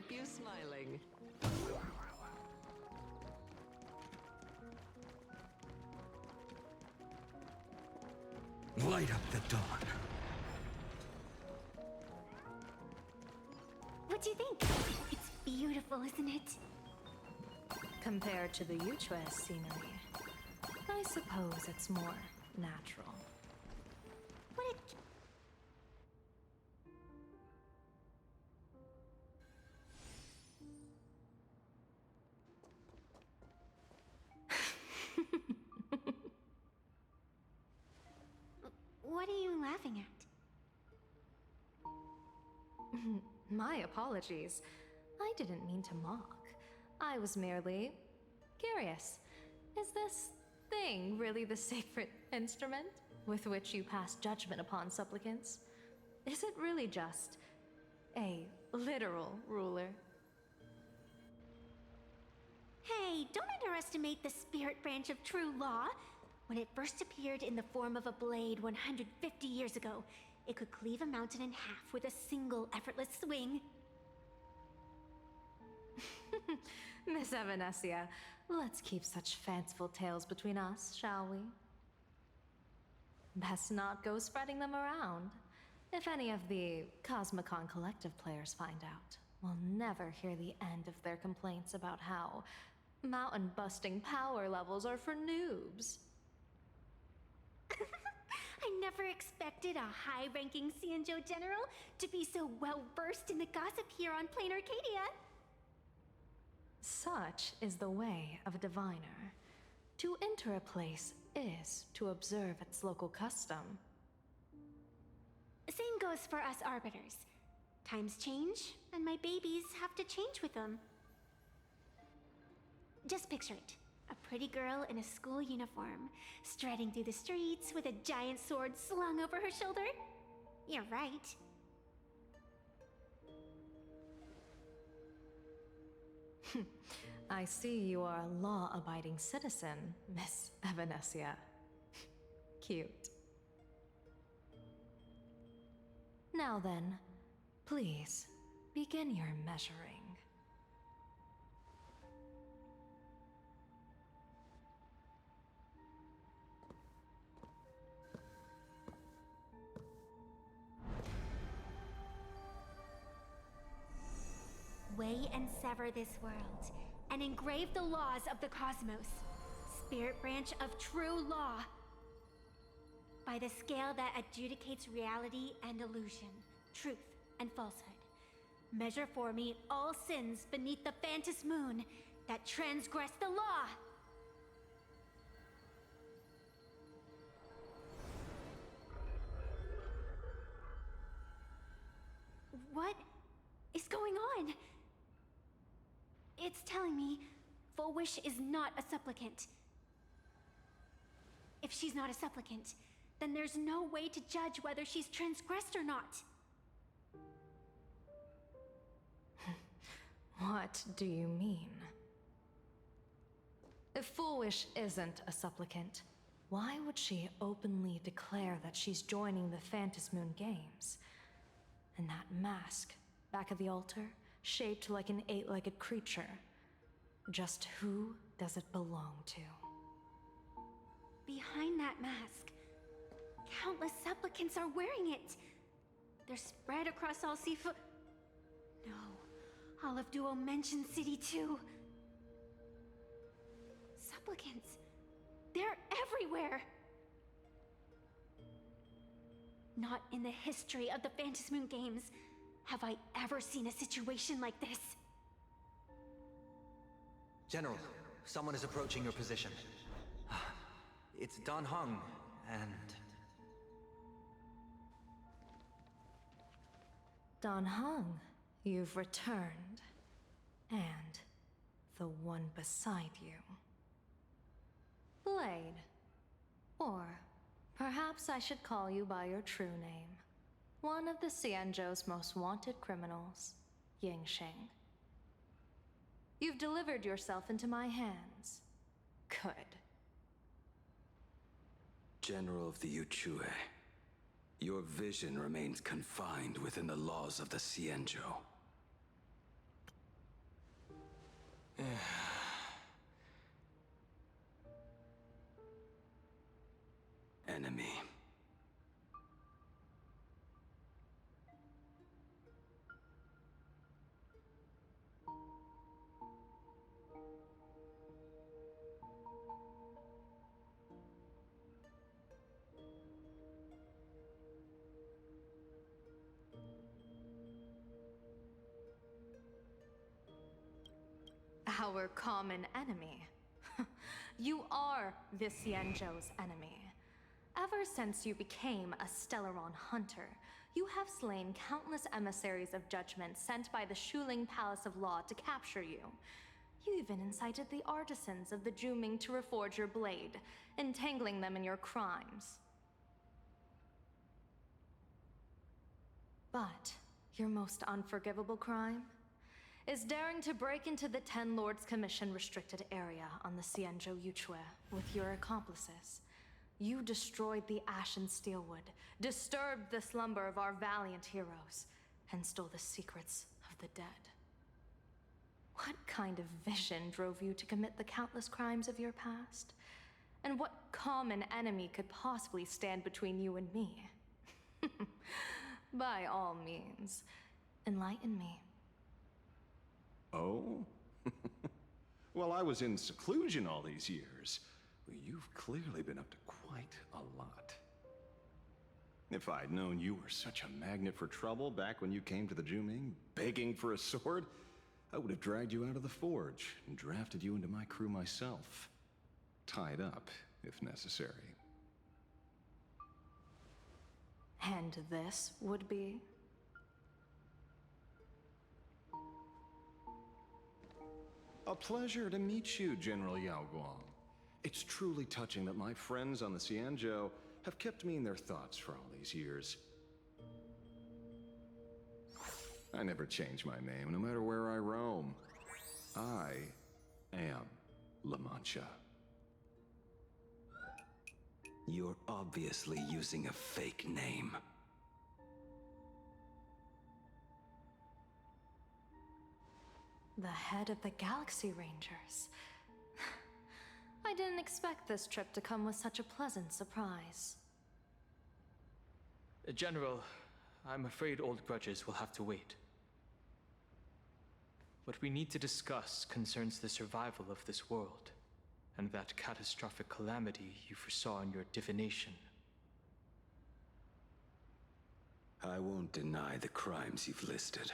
Speaker 9: keep you smiling.
Speaker 2: Light up the dawn.
Speaker 19: What do you think? It's beautiful, isn't it?
Speaker 21: Compared to the Yuchue scenery, I suppose it's more natural.
Speaker 19: What a... What are you laughing at?
Speaker 21: My apologies. I didn't mean to mock. I was merely curious. Is this thing really the sacred instrument with which you pass judgment upon supplicants? Is it really just a literal ruler?
Speaker 19: Hey, don't underestimate the spirit branch of true law. When it first appeared in the form of a blade 150 years ago, it could cleave a mountain in half with a single effortless swing.
Speaker 21: Miss Evanesia, let's keep such fanciful tales between us, shall we? Best not go spreading them around. If any of the Cosmicon Collective players find out, we'll never hear the end of their complaints about how mountain-busting power levels are for noobs.
Speaker 19: I never expected a high-ranking Xianzhou general to be so well-versed in the gossip here on Plain Arcadia.
Speaker 21: Such is the way of a diviner. To enter a place is to observe its local custom.
Speaker 19: Same goes for us arbiters. Times change, and my babies have to change with them. Just picture it. A pretty girl in a school uniform, striding through the streets with a giant sword slung over her shoulder. You're right.
Speaker 21: I see you are a law-abiding citizen, Miss Evanesia. Cute. Now then, please, begin your measuring.
Speaker 19: Weigh and sever this world, and engrave the laws of the cosmos. Spirit branch of true law. By the scale that adjudicates reality and illusion, truth and falsehood. Measure for me all sins beneath the Phantom Moon that transgress the law. What is going on? It's telling me Full Wish is not a supplicant. If she's not a supplicant, then there's no way to judge whether she's transgressed or not.
Speaker 21: What do you mean? If Full Wish isn't a supplicant, why would she openly declare that she's joining the Phantom Moon Games? And that mask, back of the altar, shaped like an 8-legged creature. Just who does it belong to?
Speaker 19: Behind that mask, countless supplicants are wearing it. They're spread across all Sifu... No, all of Duo Mention City too. Supplicants, they're everywhere. Not in the history of the Phantom Moon Games have I ever seen a situation like this.
Speaker 20: General, someone is approaching your position. It's Dan Heng, and...
Speaker 21: Dan Heng, you've returned. And the one beside you. Blade. Or perhaps I should call you by your true name. One of the Xianzhou's most wanted criminals, Yingxing. You've delivered yourself into my hands. Good.
Speaker 10: General of the Yuchue, your vision remains confined within the laws of the Xianzhou. Enemy.
Speaker 21: Our common enemy. You are the Xianzhou's enemy. Ever since you became a Stellaron hunter, you have slain countless emissaries of judgment sent by the Shuling Palace of Law to capture you. You even incited the artisans of the Juming to reforge your blade, entangling them in your crimes. But your most unforgivable crime is daring to break into the Ten Lords Commission restricted area on the Xianzhou Yuchue with your accomplices. You destroyed the Ashen Steelwood, disturbed the slumber of our valiant heroes, and stole the secrets of the dead. What kind of vision drove you to commit the countless crimes of your past? And what common enemy could possibly stand between you and me? By all means, enlighten me.
Speaker 12: Oh? Well, I was in seclusion all these years. Well, you've clearly been up to quite a lot. If I'd known you were such a magnet for trouble back when you came to the Juming, begging for a sword, I would have dragged you out of the forge and drafted you into my crew myself. Tied up, if necessary.
Speaker 21: And this would be?
Speaker 12: A pleasure to meet you, General Yao Guang. It's truly touching that my friends on the Xianzhou have kept me in their thoughts for all these years. I never change my name, no matter where I roam. I am La Mancha.
Speaker 10: You're obviously using a fake name.
Speaker 21: The head of the Galaxy Rangers. I didn't expect this trip to come with such a pleasant surprise.
Speaker 14: General, I'm afraid old grudges will have to wait. What we need to discuss concerns the survival of this world, and that catastrophic calamity you foresaw in your divination.
Speaker 10: I won't deny the crimes you've listed.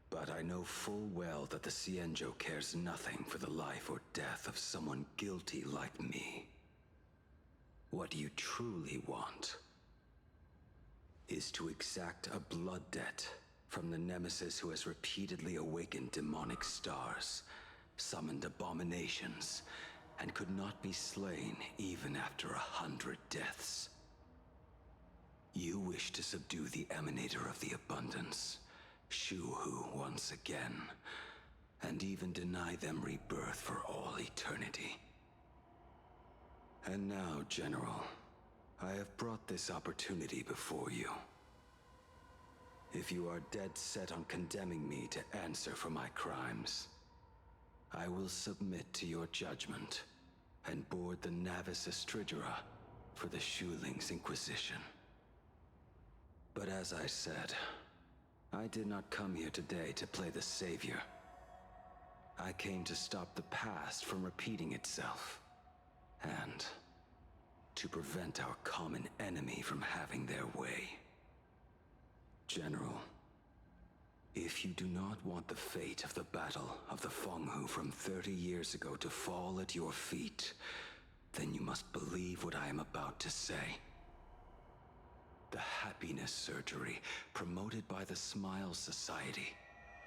Speaker 10: But I know full well that the Xianzhou cares nothing for the life or death of someone guilty like me. What you truly want is to exact a blood debt from the nemesis who has repeatedly awakened demonic stars, summoned abominations, and could not be slain even after 100 deaths. You wish to subdue the Emanator of the Abundance, Shu-Hu once again, and even deny them rebirth for all eternity. And now, General, I have brought this opportunity before you. If you are dead set on condemning me to answer for my crimes, I will submit to your judgment and board the Navis Astridura for the Shuling's Inquisition. But as I said, I did not come here today to play the savior. I came to stop the past from repeating itself, and to prevent our common enemy from having their way. General, if you do not want the fate of the Battle of the Fenghu from 30 years ago to fall at your feet, then you must believe what I am about to say. The happiness surgery, promoted by the Smile Society,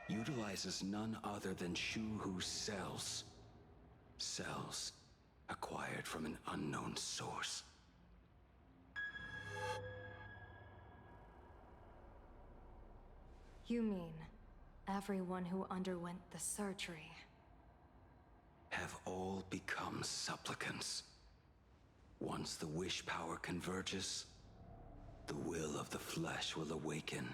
Speaker 10: utilizes none other than Shu-Hu's cells. Cells acquired from an unknown source.
Speaker 21: You mean everyone who underwent the surgery
Speaker 10: Have all become supplicants. Once the wish power converges, the will of the flesh will awaken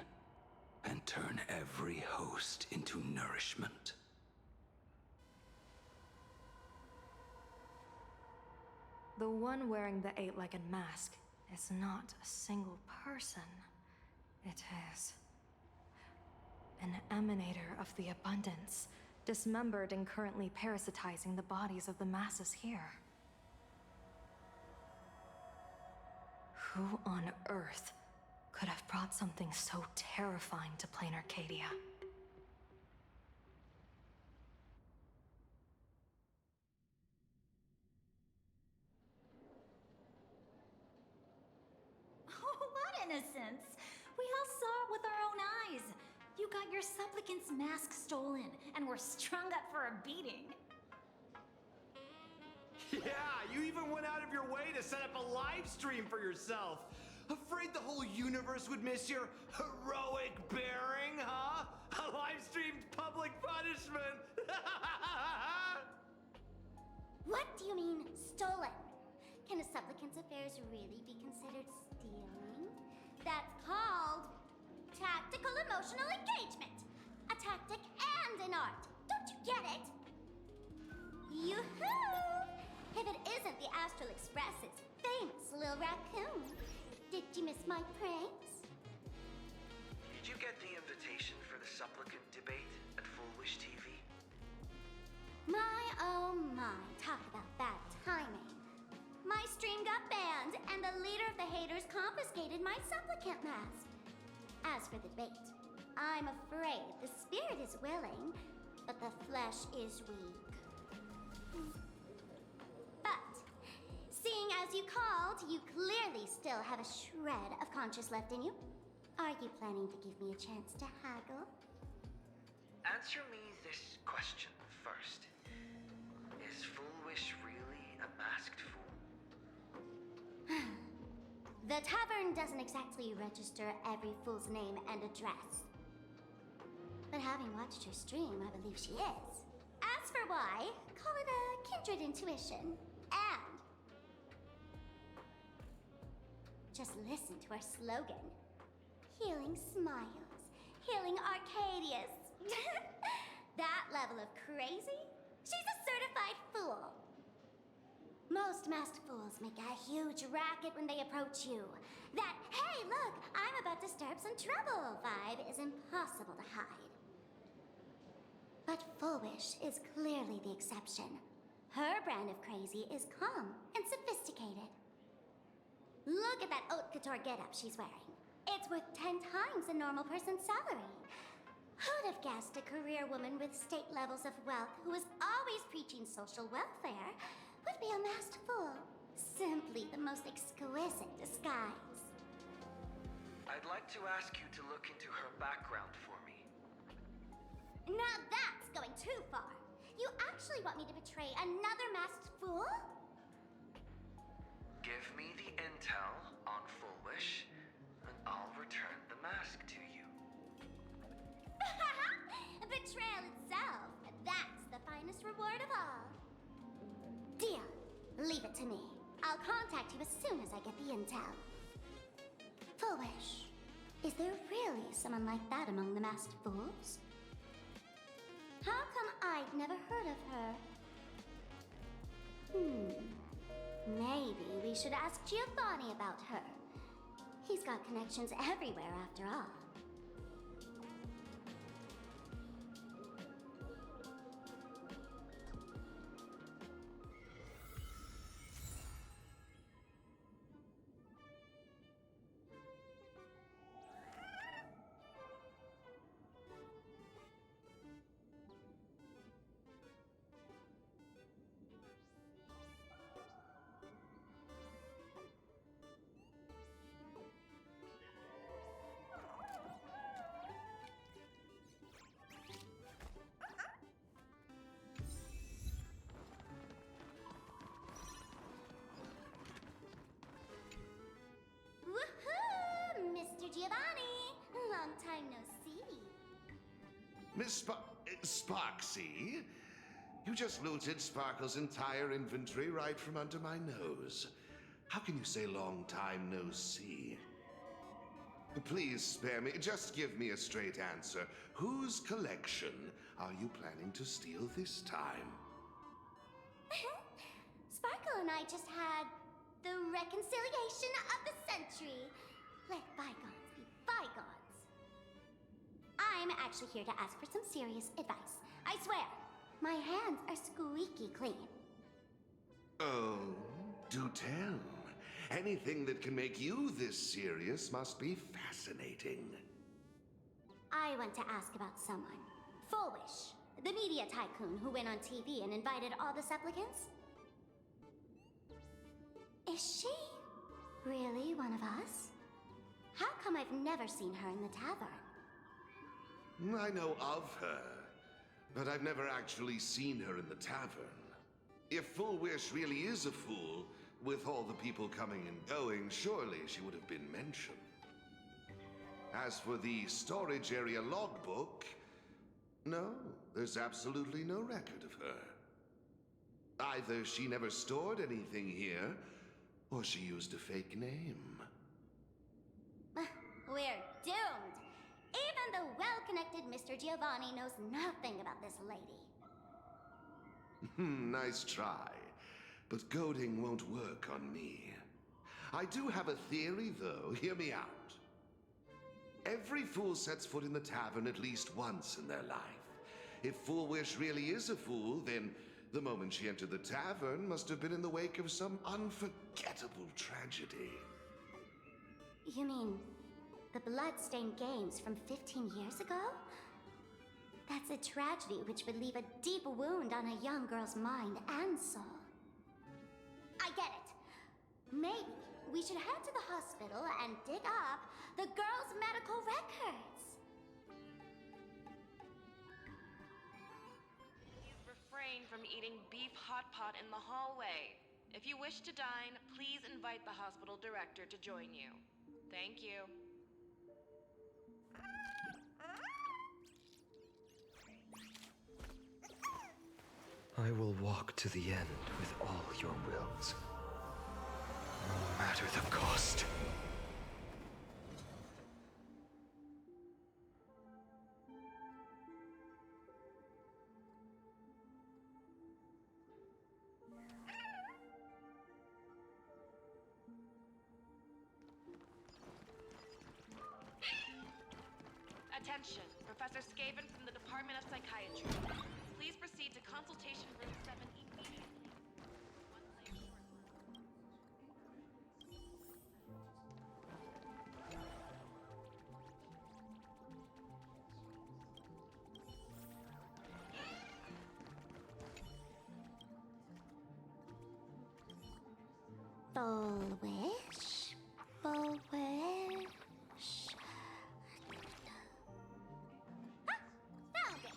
Speaker 10: and turn every host into nourishment.
Speaker 21: The one wearing the eight-legged mask is not a single person. It is an emanator of the abundance, dismembered and currently parasitizing the bodies of the masses here. Who on earth could have brought something so terrifying to plain Arcadia?
Speaker 7: Oh, what innocence! We all saw it with our own eyes. You got your supplicant's mask stolen and were strung up for a beating.
Speaker 4: Yeah, you even went out of your way to set up a live stream for yourself. Afraid the whole universe would miss your heroic bearing, huh? A live-streamed public punishment!
Speaker 6: What do you mean, stolen? Can a supplicant's affairs really be considered stealing? That's called tactical emotional engagement. A tactic and an art. Don't you get it? Yoo-hoo! If it isn't the Astral Express's famous little raccoon. Did you miss my pranks?
Speaker 1: Did you get the invitation for the supplicant debate at Full Wish TV?
Speaker 6: My, oh my, talk about bad timing. My stream got banned, and the leader of the haters confiscated my supplicant mask. As for the debate, I'm afraid the spirit is willing, but the flesh is weak. But, seeing as you called, you clearly still have a shred of conscience left in you. Are you planning to give me a chance to haggle?
Speaker 1: Answer me this question first. Is Full Wish really a masked fool?
Speaker 6: The tavern doesn't exactly register every fool's name and address. But having watched her stream, I believe she is. As for why, call it a kindred intuition. And just listen to our slogan. Healing smiles. Healing Arcadius. That level of crazy? She's a certified fool. Most masked fools make a huge racket when they approach you. That, hey, look, I'm about to stir up some trouble vibe is impossible to hide. But Full Wish is clearly the exception. Her brand of crazy is calm and sophisticated. Look at that haute couture getup she's wearing. It's worth 10 times a normal person's salary. Who'd have guessed a career woman with state levels of wealth who was always preaching social welfare would be a masked fool? Simply the most exquisite disguise.
Speaker 1: I'd like to ask you to look into her background for me.
Speaker 6: Now that's going too far. You actually want me to betray another masked fool?
Speaker 1: Give me the intel on Full Wish, and I'll return the mask to you.
Speaker 6: Betrayal itself. That's the finest reward of all. Deal. Leave it to me. I'll contact you as soon as I get the intel. Full Wish. Is there really someone like that among the masked fools? How come I'd never heard of her? Maybe we should ask Giovanni about her. He's got connections everywhere after all. Woohoo! Mr. Giovanni! Long time no see.
Speaker 8: Miss Sparksy? You just looted Sparkle's entire inventory right from under my nose. How can you say long time no see? Please spare me. Just give me a straight answer. Whose collection are you planning to steal this time?
Speaker 6: Sparkle and I just had the reconciliation of the century. Let bygones be bygones. I'm actually here to ask for some serious advice. I swear, my hands are squeaky clean.
Speaker 8: Oh, do tell. Anything that can make you this serious must be fascinating.
Speaker 6: I want to ask about someone. Fullwish, the media tycoon who went on TV and invited all the supplicants. Is she really one of us? How come I've never seen her in the tavern?
Speaker 8: I know of her, but I've never actually seen her in the tavern. If Fullwish really is a fool, with all the people coming and going, surely she would have been mentioned. As for the storage area logbook, no, there's absolutely no record of her. Either she never stored anything here, or she used a fake name.
Speaker 6: We're doomed. Even the well-connected Mr. Giovanni knows nothing about this lady.
Speaker 8: Nice try. But goading won't work on me. I do have a theory, though. Hear me out. Every fool sets foot in the tavern at least once in their life. If Fullwish really is a fool, then the moment she entered the tavern must have been in the wake of some unforgettable tragedy.
Speaker 6: You mean the blood-stained games from 15 years ago? That's a tragedy which would leave a deep wound on a young girl's mind and soul. I get it. Maybe we should head to the hospital and dig up the girl's medical records.
Speaker 17: Please refrain from eating beef hot pot in the hallway. If you wish to dine, please invite the hospital director to join you. Thank you.
Speaker 1: I will walk to the end with all your wills, no matter the cost.
Speaker 17: Attention, Professor Skaven from the Department of Psychiatry. Please proceed to consultation room 7 immediately.
Speaker 6: Fullwish. Fullwish. Ah! Found it!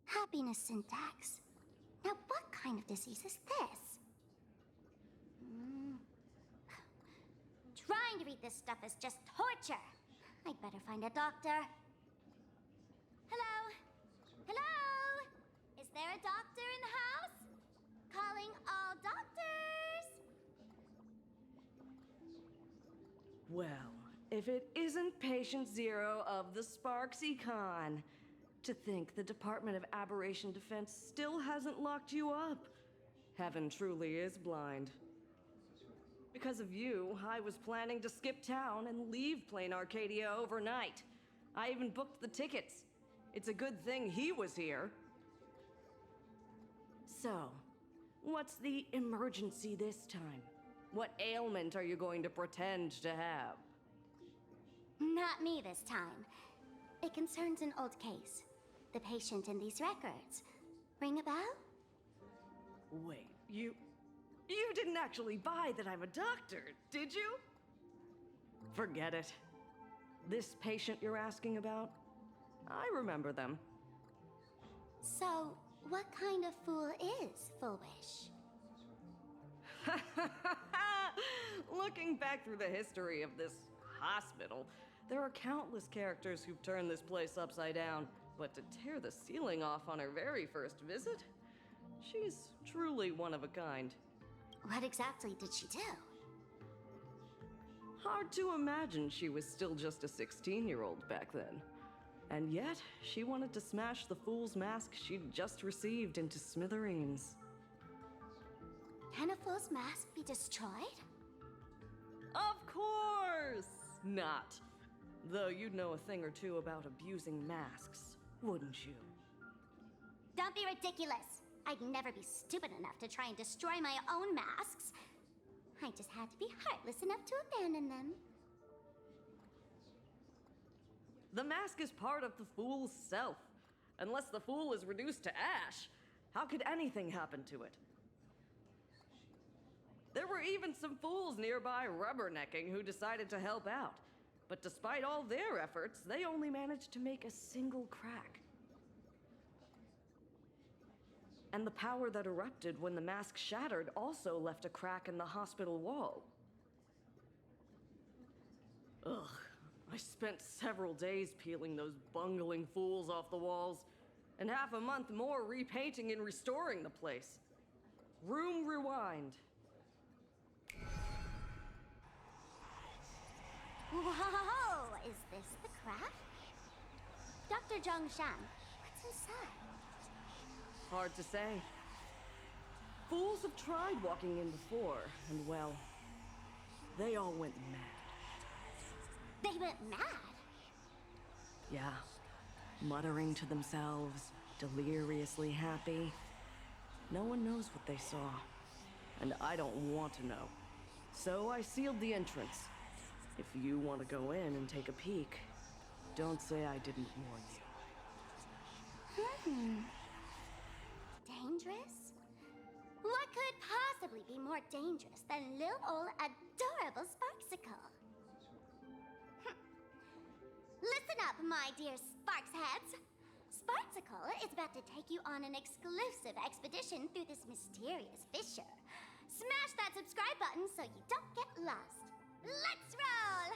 Speaker 6: Happiness syntax. Now, what kind of disease is this? Trying to read this stuff is just torture. I'd better find a doctor. Hello? Hello? Is there a doctor in the house? Calling all doctors!
Speaker 18: Well, if it isn't Patient Zero of the Sparks Econ. To think the Department of Aberration Defense still hasn't locked you up. Heaven truly is blind. Because of you, I was planning to skip town and leave Plain Arcadia overnight. I even booked the tickets. It's a good thing he was here. So, what's the emergency this time? What ailment are you going to pretend to have?
Speaker 6: Not me this time. It concerns an old case. The patient in these records. Ring a bell?
Speaker 18: Wait, You didn't actually buy that I'm a doctor, did you? Forget it. This patient you're asking about? I remember them.
Speaker 6: So, what kind of fool is Foolish?
Speaker 18: Looking back through the history of this hospital, there are countless characters who've turned this place upside down. But to tear the ceiling off on her very first visit? She's truly one of a kind.
Speaker 6: What exactly did she do?
Speaker 18: Hard to imagine she was still just a 16-year-old back then. And yet, she wanted to smash the fool's mask she'd just received into smithereens.
Speaker 6: Can a fool's mask be destroyed?
Speaker 18: Of course not. Though you'd know a thing or two about abusing masks, wouldn't you?
Speaker 6: Don't be ridiculous. I'd never be stupid enough to try and destroy my own masks. I just had to be heartless enough to abandon them.
Speaker 18: The mask is part of the fool's self. Unless the fool is reduced to ash, how could anything happen to it? There were even some fools nearby rubbernecking who decided to help out. But despite all their efforts, they only managed to make a single crack. And the power that erupted when the mask shattered also left a crack in the hospital wall. Ugh, I spent several days peeling those bungling fools off the walls, and half a month more repainting and restoring the place. Room rewind.
Speaker 6: Whoa! Is this the crack? Dr. Zhongshan, what's inside?
Speaker 18: Hard to say. Fools have tried walking in before, and well, they all went mad.
Speaker 6: They went mad?
Speaker 18: Yeah. Muttering to themselves, deliriously happy. No one knows what they saw, and I don't want to know. So I sealed the entrance. If you want to go in and take a peek, don't say I didn't warn you.
Speaker 6: Dangerous? What could possibly be more dangerous than little old adorable Sparksicle? Listen up, my dear Sparksheads. Sparksicle is about to take you on an exclusive expedition through this mysterious fissure. Smash that subscribe button so you don't get lost. Let's roll!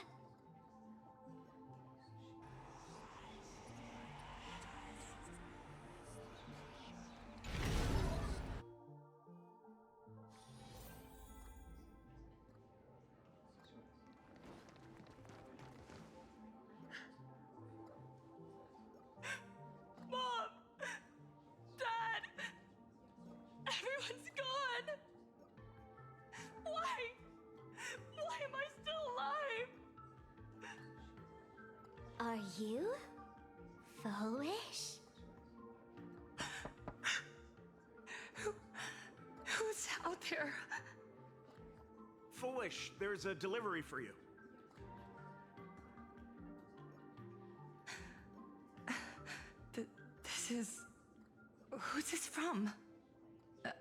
Speaker 22: Mom! Dad! Everyone's gone! Why? Why am I still alive?
Speaker 6: Are you foolish?
Speaker 22: Who's out there?
Speaker 4: Foolish, there's a delivery for you.
Speaker 22: This is... Who's this from?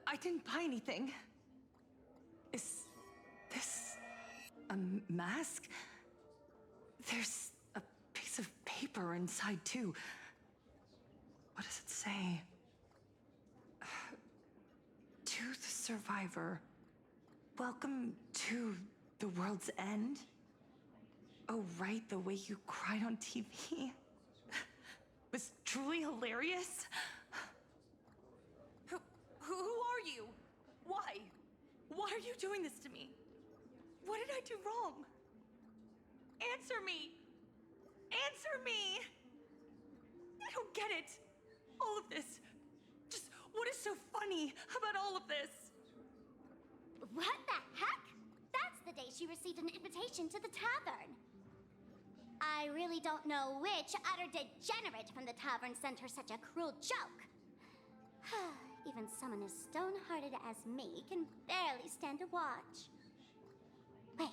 Speaker 22: I didn't buy anything. Is this a mask? There's a piece of paper inside, too. What does it say? To the survivor, welcome to the world's end. Oh, right, the way you cried on TV was truly hilarious. Who are you? Why? Why are you doing this to me? What did I do wrong? Answer me! Answer me! I don't get it. All of this. Just what is so funny about all of this?
Speaker 6: What the heck? That's the day she received an invitation to the tavern. I really don't know which utter degenerate from the tavern sent her such a cruel joke. Even someone as stone-hearted as me can barely stand to watch. Wait,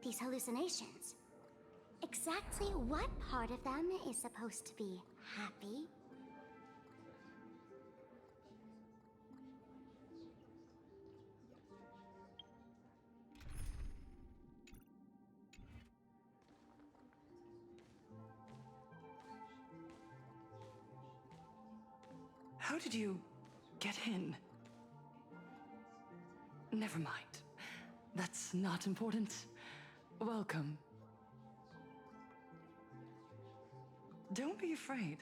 Speaker 6: these hallucinations. Exactly what part of them is supposed to be happy?
Speaker 18: How did you get in? Never mind. That's not important. Welcome. Don't be afraid.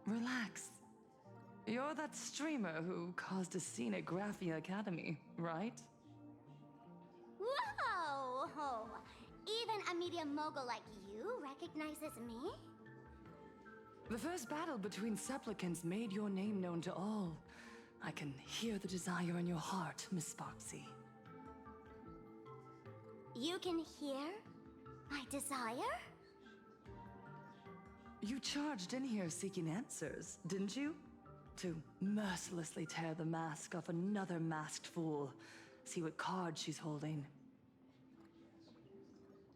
Speaker 18: Relax. You're that streamer who caused a scene at Graphia Academy, right?
Speaker 6: Whoa! Even a media mogul like you recognizes me?
Speaker 18: The first battle between supplicants made your name known to all. I can hear the desire in your heart, Miss Sparksy.
Speaker 6: You can hear my desire?
Speaker 18: You charged in here seeking answers, didn't you? To mercilessly tear the mask off another masked fool. See what card she's holding.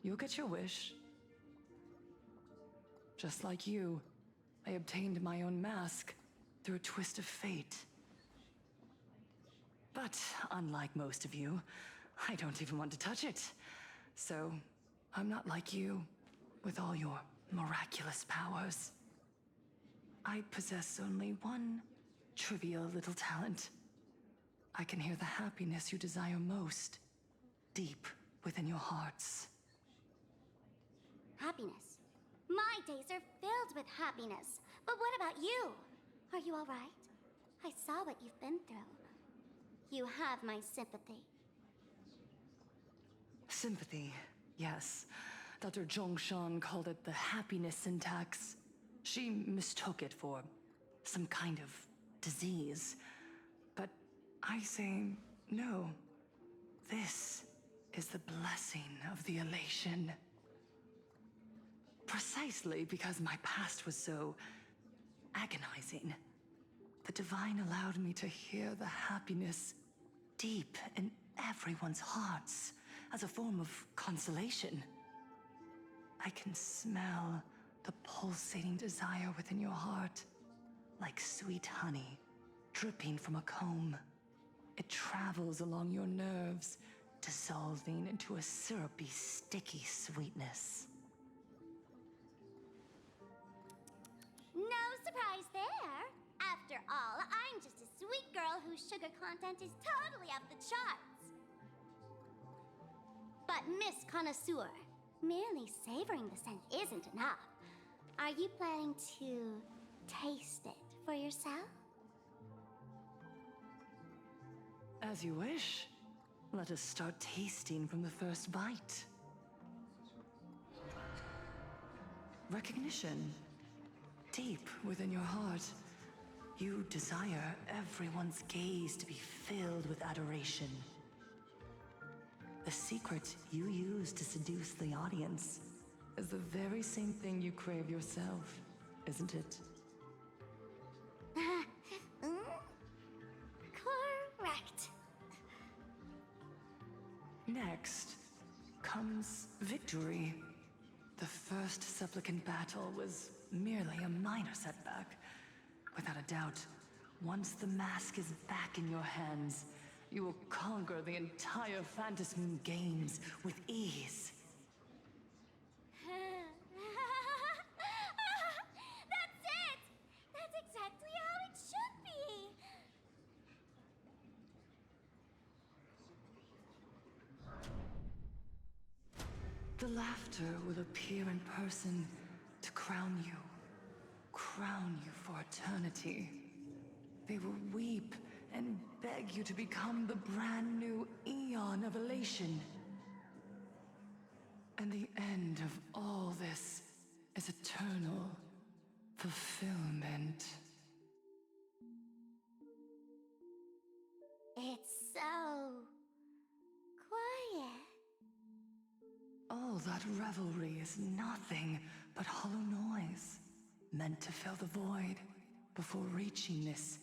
Speaker 18: You'll get your wish. Just like you, I obtained my own mask through a twist of fate. But unlike most of you, I don't even want to touch it. So, I'm not like you, with all your miraculous powers. I possess only one trivial little talent. I can hear the happiness you desire most, deep within your hearts.
Speaker 6: Happiness. My days are filled with happiness. But what about you? Are you all right? I saw what you've been through. You have my sympathy.
Speaker 18: Sympathy, yes. Dr. Zhongshan called it the happiness syntax. She mistook it for some kind of disease. But I say no. This is the blessing of the elation. Precisely because my past was so agonizing, the Divine allowed me to hear the happiness deep in everyone's hearts as a form of consolation. I can smell the pulsating desire within your heart, like sweet honey dripping from a comb. It travels along your nerves, dissolving into a syrupy, sticky sweetness.
Speaker 6: No surprise there. After all, I'm just a sweet girl whose sugar content is totally off the charts. But Miss Connoisseur, merely savoring the scent isn't enough. Are you planning to taste it for yourself?
Speaker 18: As you wish. Let us start tasting from the first bite. Recognition. Deep within your heart, you desire everyone's gaze to be filled with adoration. The secret you use to seduce the audience is the very same thing you crave yourself, isn't it?
Speaker 6: Correct.
Speaker 18: Next comes victory. The first supplicant battle was merely a minor setback. Without a doubt, once the mask is back in your hands, you will conquer the entire Phantasm Moon Games with ease.
Speaker 6: That's it! That's exactly how it should be!
Speaker 18: The laughter will appear in person to crown you for eternity. They will weep and beg you to become the brand new Eon of Elation. And the end of all this is eternal fulfillment.
Speaker 6: It's so quiet.
Speaker 18: All that revelry is nothing but hollow noise, meant to fill the void before reaching this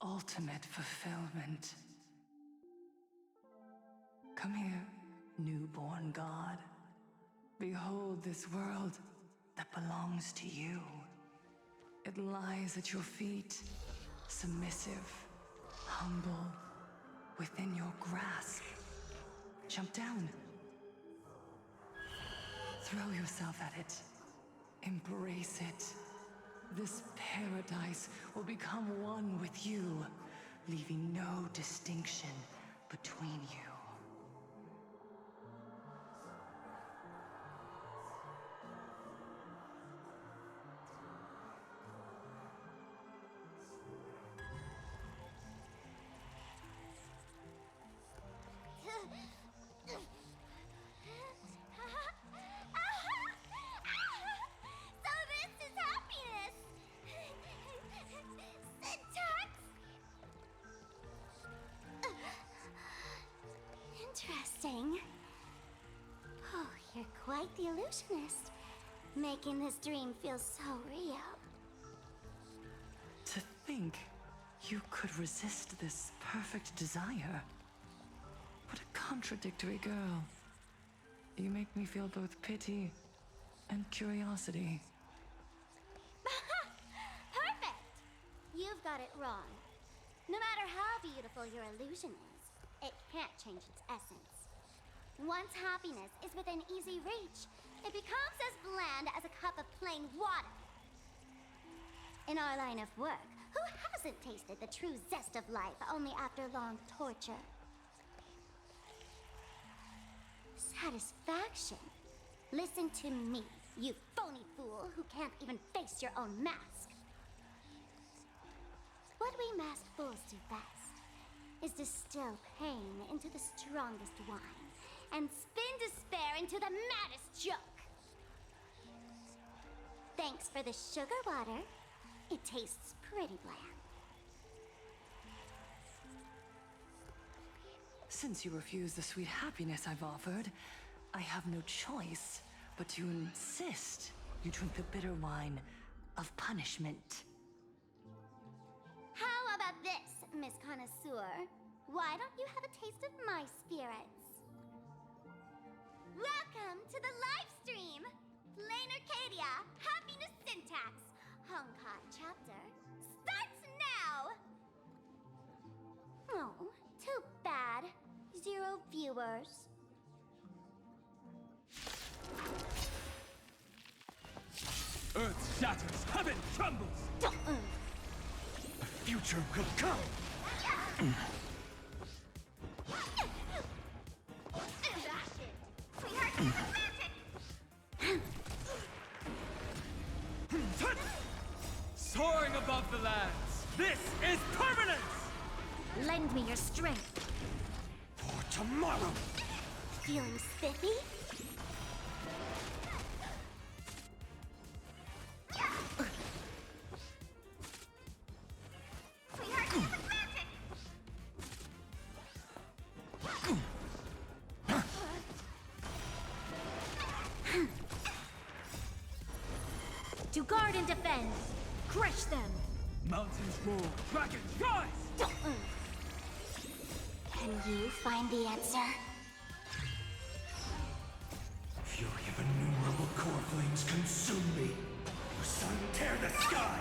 Speaker 18: ultimate fulfillment. Come here, newborn god. Behold this world that belongs to you. It lies at your feet, submissive, humble, within your grasp. Jump down. Throw yourself at it. Embrace it.
Speaker 11: This paradise will become one with you, leaving no distinction between you.
Speaker 6: So this is happiness! Syntax? Interesting. Oh, you're quite the illusionist, making this dream feel so real.
Speaker 11: To think you could resist this perfect desire. What a contradictory girl. You make me feel both pity and curiosity.
Speaker 6: Perfect! You've got it wrong. No matter how beautiful your illusion is, it can't change its essence. Once happiness is within easy reach, it becomes as bland as a cup of plain water. In our line of work, who hasn't tasted the true zest of life only after long torture? Satisfaction? Listen to me, you phony fool who can't even face your own mask. What we masked fools do best is distill pain into the strongest wine and spin despair into the maddest joke. Thanks for the sugar water. It tastes pretty bland.
Speaker 11: Since you refuse the sweet happiness I've offered, I have no choice but to insist you drink the bitter wine of punishment.
Speaker 6: How about this, Miss Connoisseur? Why don't you have a taste of my spirits? Welcome to the live stream! Lane Arcadia, Happiness Syntax, Honkai chapter, starts now! Oh, too bad. 0 viewers.
Speaker 16: Earth shatters, heaven trembles! A future will come! Soaring above the lands, this is permanence!
Speaker 6: Lend me your strength.
Speaker 16: For tomorrow!
Speaker 6: Feeling spiffy? To guard and defend. Crush them.
Speaker 16: Mountains roar, dragons rise!
Speaker 6: Can you find the answer?
Speaker 16: Fury of innumerable core flames consume me. The sun tear the sky!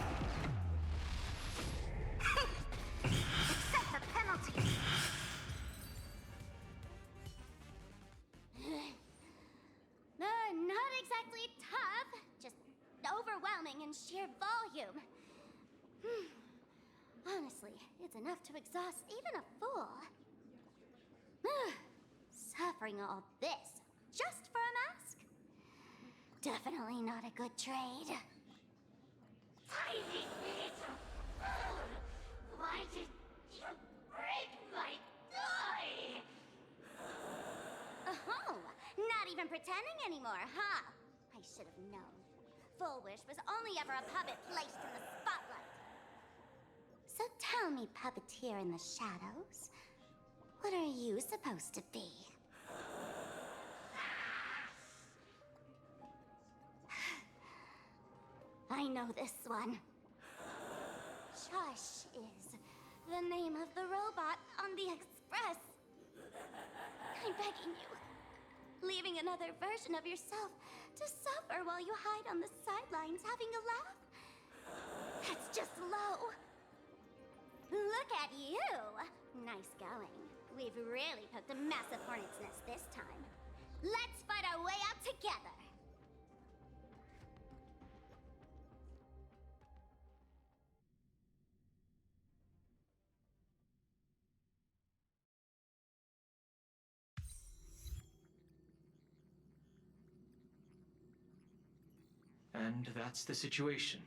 Speaker 6: Accept the penalty. Not exactly tough, just overwhelming in sheer volume. Honestly, it's enough to exhaust even a fool. Suffering all this just for a mask? Definitely not a good trade.
Speaker 15: Tiny little fool! Why did you break my toy?
Speaker 6: Oh, not even pretending anymore, huh? I should have known. Full Wish was only ever a puppet placed in the spotlight. So tell me, puppeteer in the shadows, what are you supposed to be? I know this one. Shush is the name of the robot on the express. I'm begging you. Leaving another version of yourself to suffer while you hide on the sidelines having a laugh? That's just low. Look at you! Nice going. We've really poked a massive hornet's nest this time. Let's fight our way out together!
Speaker 14: And that's the situation.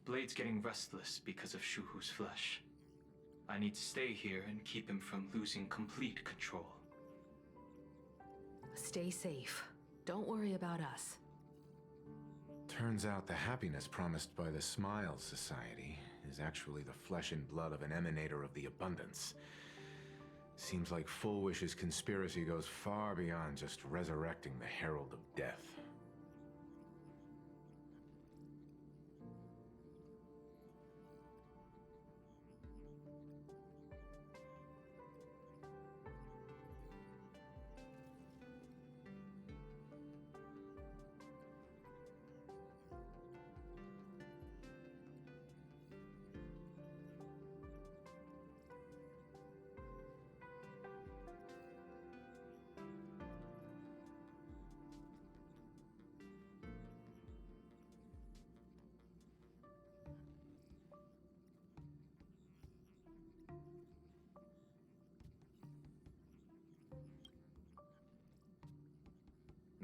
Speaker 14: Blade's getting restless because of Shuhu's flesh. I need to stay here and keep him from losing complete control.
Speaker 3: Stay safe. Don't worry about us.
Speaker 13: Turns out the happiness promised by the Smile Society is actually the flesh and blood of an emanator of the abundance. Seems like Full Wish's conspiracy goes far beyond just resurrecting the Herald of Death.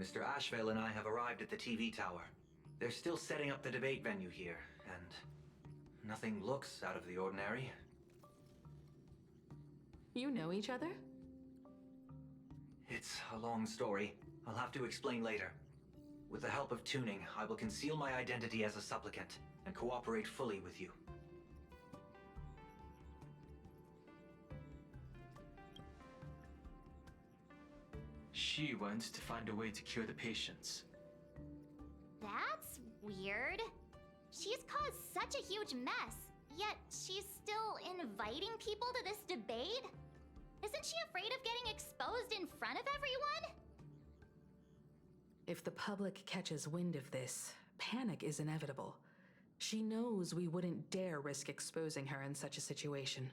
Speaker 20: Mr. Ashvale and I have arrived at the TV tower. They're still setting up the debate venue here, and nothing looks out of the ordinary.
Speaker 3: You know each other?
Speaker 20: It's a long story. I'll have to explain later. With the help of tuning, I will conceal my identity as a supplicant and cooperate fully with you.
Speaker 14: She went to find a way to cure the patients.
Speaker 6: That's weird. She's caused such a huge mess, yet she's still inviting people to this debate? Isn't she afraid of getting exposed in front of everyone?
Speaker 3: If the public catches wind of this, panic is inevitable. She knows we wouldn't dare risk exposing her in such a situation.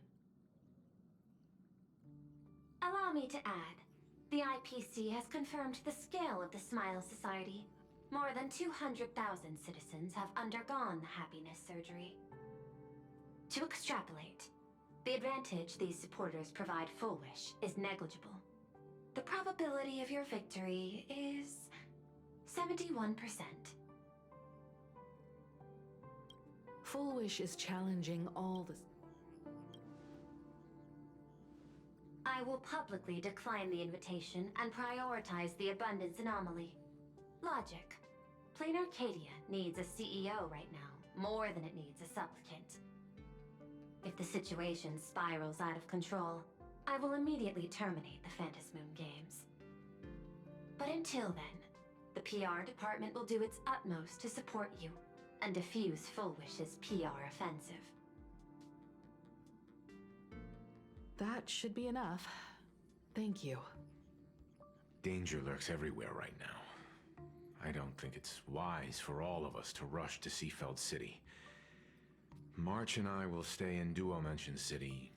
Speaker 23: Allow me to add, the IPC has confirmed the scale of the Smile Society. More than 200,000 citizens have undergone the happiness surgery. To extrapolate, the advantage these supporters provide Full Wish is negligible. The probability of your victory is 71%.
Speaker 3: Full Wish is challenging all the...
Speaker 23: I will publicly decline the invitation and prioritize the abundance anomaly. Logic. Plain Arcadia needs a CEO right now, more than it needs a supplicant. If the situation spirals out of control, I will immediately terminate the Phantasmoon Games. But until then, the PR department will do its utmost to support you and defuse Full Wish's PR offensive.
Speaker 3: That should be enough. Thank you.
Speaker 13: Danger lurks everywhere right now. I don't think it's wise for all of us to rush to Seafeld City. March and I will stay in Duo Mansion City,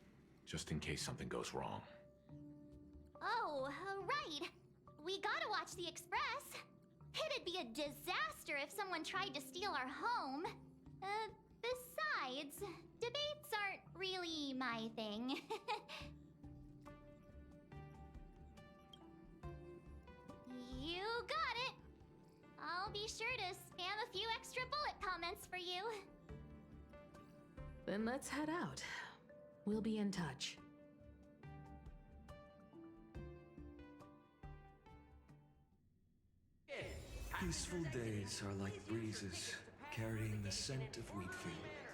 Speaker 13: just in case something goes wrong.
Speaker 6: Oh, right. We gotta watch the Express. It'd be a disaster if someone tried to steal our home. Besides, debates aren't really my thing. You got it. I'll be sure to spam a few extra bullet comments for you.
Speaker 3: Then let's head out. We'll be in touch.
Speaker 1: Peaceful days are like breezes carrying the scent of wheat fields.